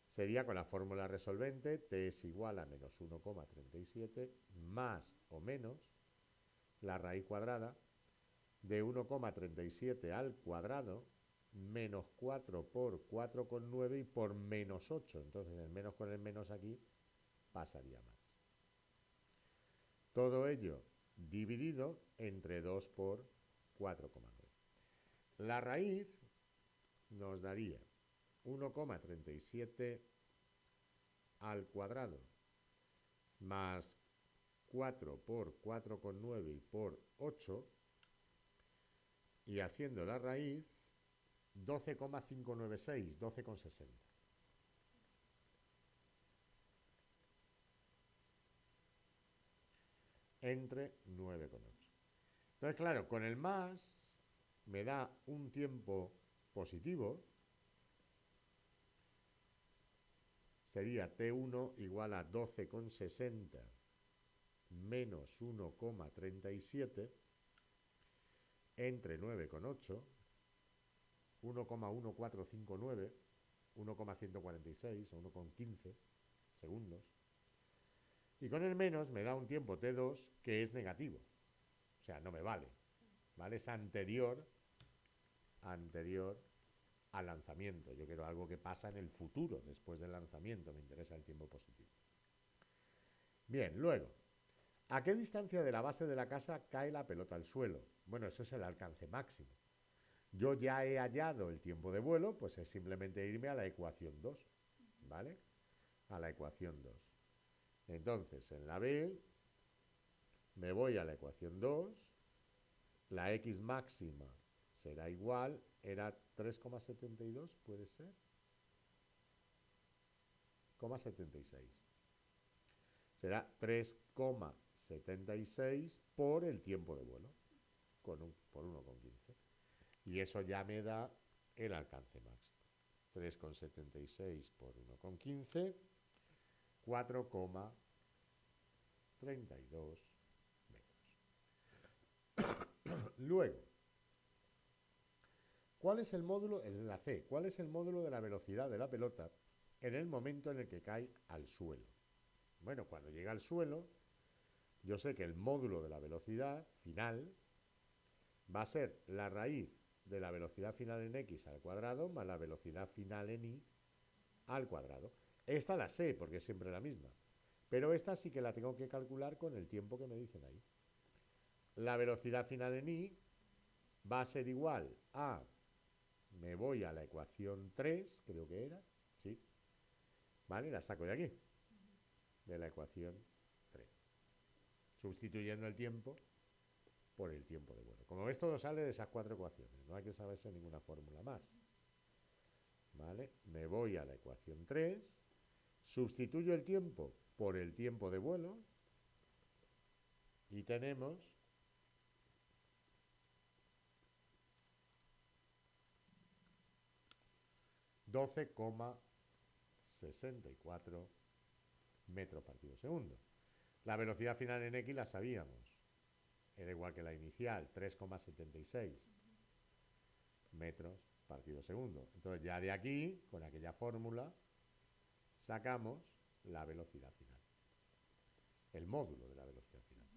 Sería con la fórmula resolvente, t es igual a menos 1,37 más o menos la raíz cuadrada de 1,37 al cuadrado menos 4 por 4,9 y por menos 8. Entonces el menos con el menos aquí pasaría más. Todo ello dividido entre 2 por 4,9. La raíz nos daría 1,37 al cuadrado más 4 por 4,9 y por 8, y haciendo la raíz 12,596, 12,60. Entre 9,8. Entonces, claro, con el más me da un tiempo positivo. Sería T1 igual a 12,60 menos 1,37 entre 9,8, 1,1459, 1,146 o 1,15 segundos. Y con el menos me da un tiempo T2 que es negativo. O sea, no me vale. ¿Vale? Es anterior al lanzamiento. Yo quiero algo que pasa en el futuro, después del lanzamiento. Me interesa el tiempo positivo. Bien, luego, ¿a qué distancia de la base de la casa cae la pelota al suelo? Bueno, eso es el alcance máximo. Yo ya he hallado el tiempo de vuelo, pues es simplemente irme a la ecuación 2, ¿vale? A la ecuación 2. Entonces, en la B, me voy a la ecuación 2, la x máxima será igual, era 3,72, ¿puede ser? 0,76. Será 3,76 por el tiempo de vuelo, por 1,15. Y eso ya me da el alcance máximo. 3,76 por 1,15, 4,32 metros. Luego, ¿cuál es el módulo, en la C, cuál es el módulo de la velocidad de la pelota en el momento en el que cae al suelo? Bueno, cuando llega al suelo, yo sé que el módulo de la velocidad final va a ser la raíz de la velocidad final en x al cuadrado más la velocidad final en y al cuadrado. Esta la sé porque es siempre la misma, pero esta sí que la tengo que calcular con el tiempo que me dicen ahí. La velocidad final en y va a ser igual a, me voy a la ecuación 3, creo que era, sí, ¿vale? La saco de aquí, de la ecuación 3, sustituyendo el tiempo por el tiempo de vuelo. Como ves, todo sale de esas 4 ecuaciones, no hay que saberse ninguna fórmula más. ¿Vale? Me voy a la ecuación 3, sustituyo el tiempo por el tiempo de vuelo y tenemos 12,64 metros partido segundo. La velocidad final en X la sabíamos. Era igual que la inicial, 3,76 metros partido segundo. Entonces ya de aquí, con aquella fórmula, sacamos la velocidad final. El módulo de la velocidad final.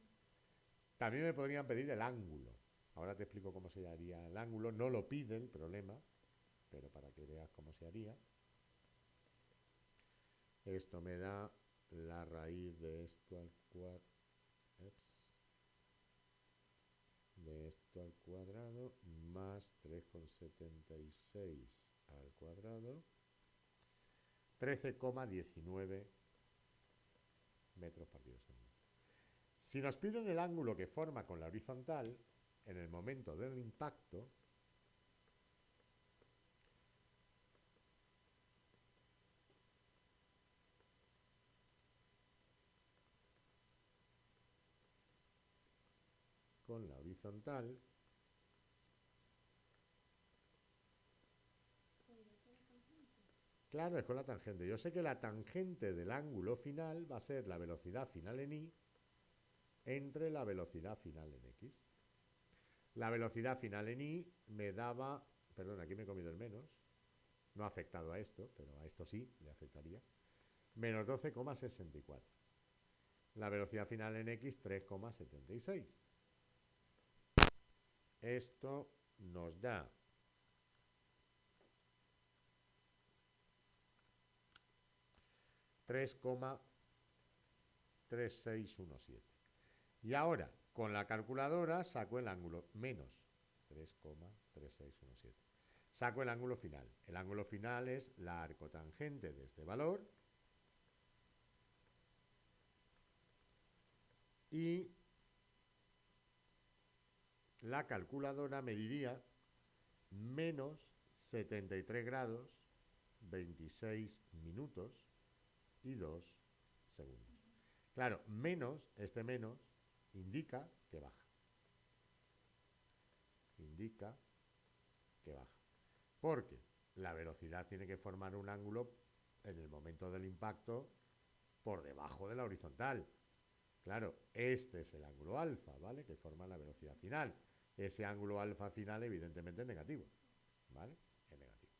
También me podrían pedir el ángulo. Ahora te explico cómo se haría el ángulo. No lo pide el problema, pero para que veas cómo se haría. Esto me da la raíz de esto al cuadrado. De esto al cuadrado más 3,76 al cuadrado. 13,19 metros partido segundo. Si nos piden el ángulo que forma con la horizontal, en el momento del impacto, con la horizontal, claro, es con la tangente. Yo sé que la tangente del ángulo final va a ser la velocidad final en y entre la velocidad final en x. La velocidad final en y me daba, perdón, aquí me he comido el menos, no ha afectado a esto, pero a esto sí le afectaría, menos 12,64. La velocidad final en x, 3,76. Esto nos da 3,3617. Y ahora, con la calculadora, saco el ángulo menos 3,3617. Saco el ángulo final. El ángulo final es la arcotangente de este valor y la calculadora me diría menos 73 grados, 26 minutos y 2 segundos. Claro, menos, este menos, indica que baja. Indica que baja. Porque la velocidad tiene que formar un ángulo en el momento del impacto por debajo de la horizontal. Claro, este es el ángulo alfa, ¿vale? Que forma la velocidad final. Ese ángulo alfa final evidentemente es negativo, ¿vale? Es negativo.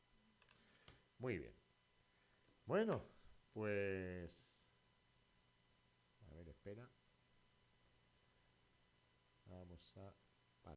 Muy bien. Bueno, pues... A ver, espera. Vamos a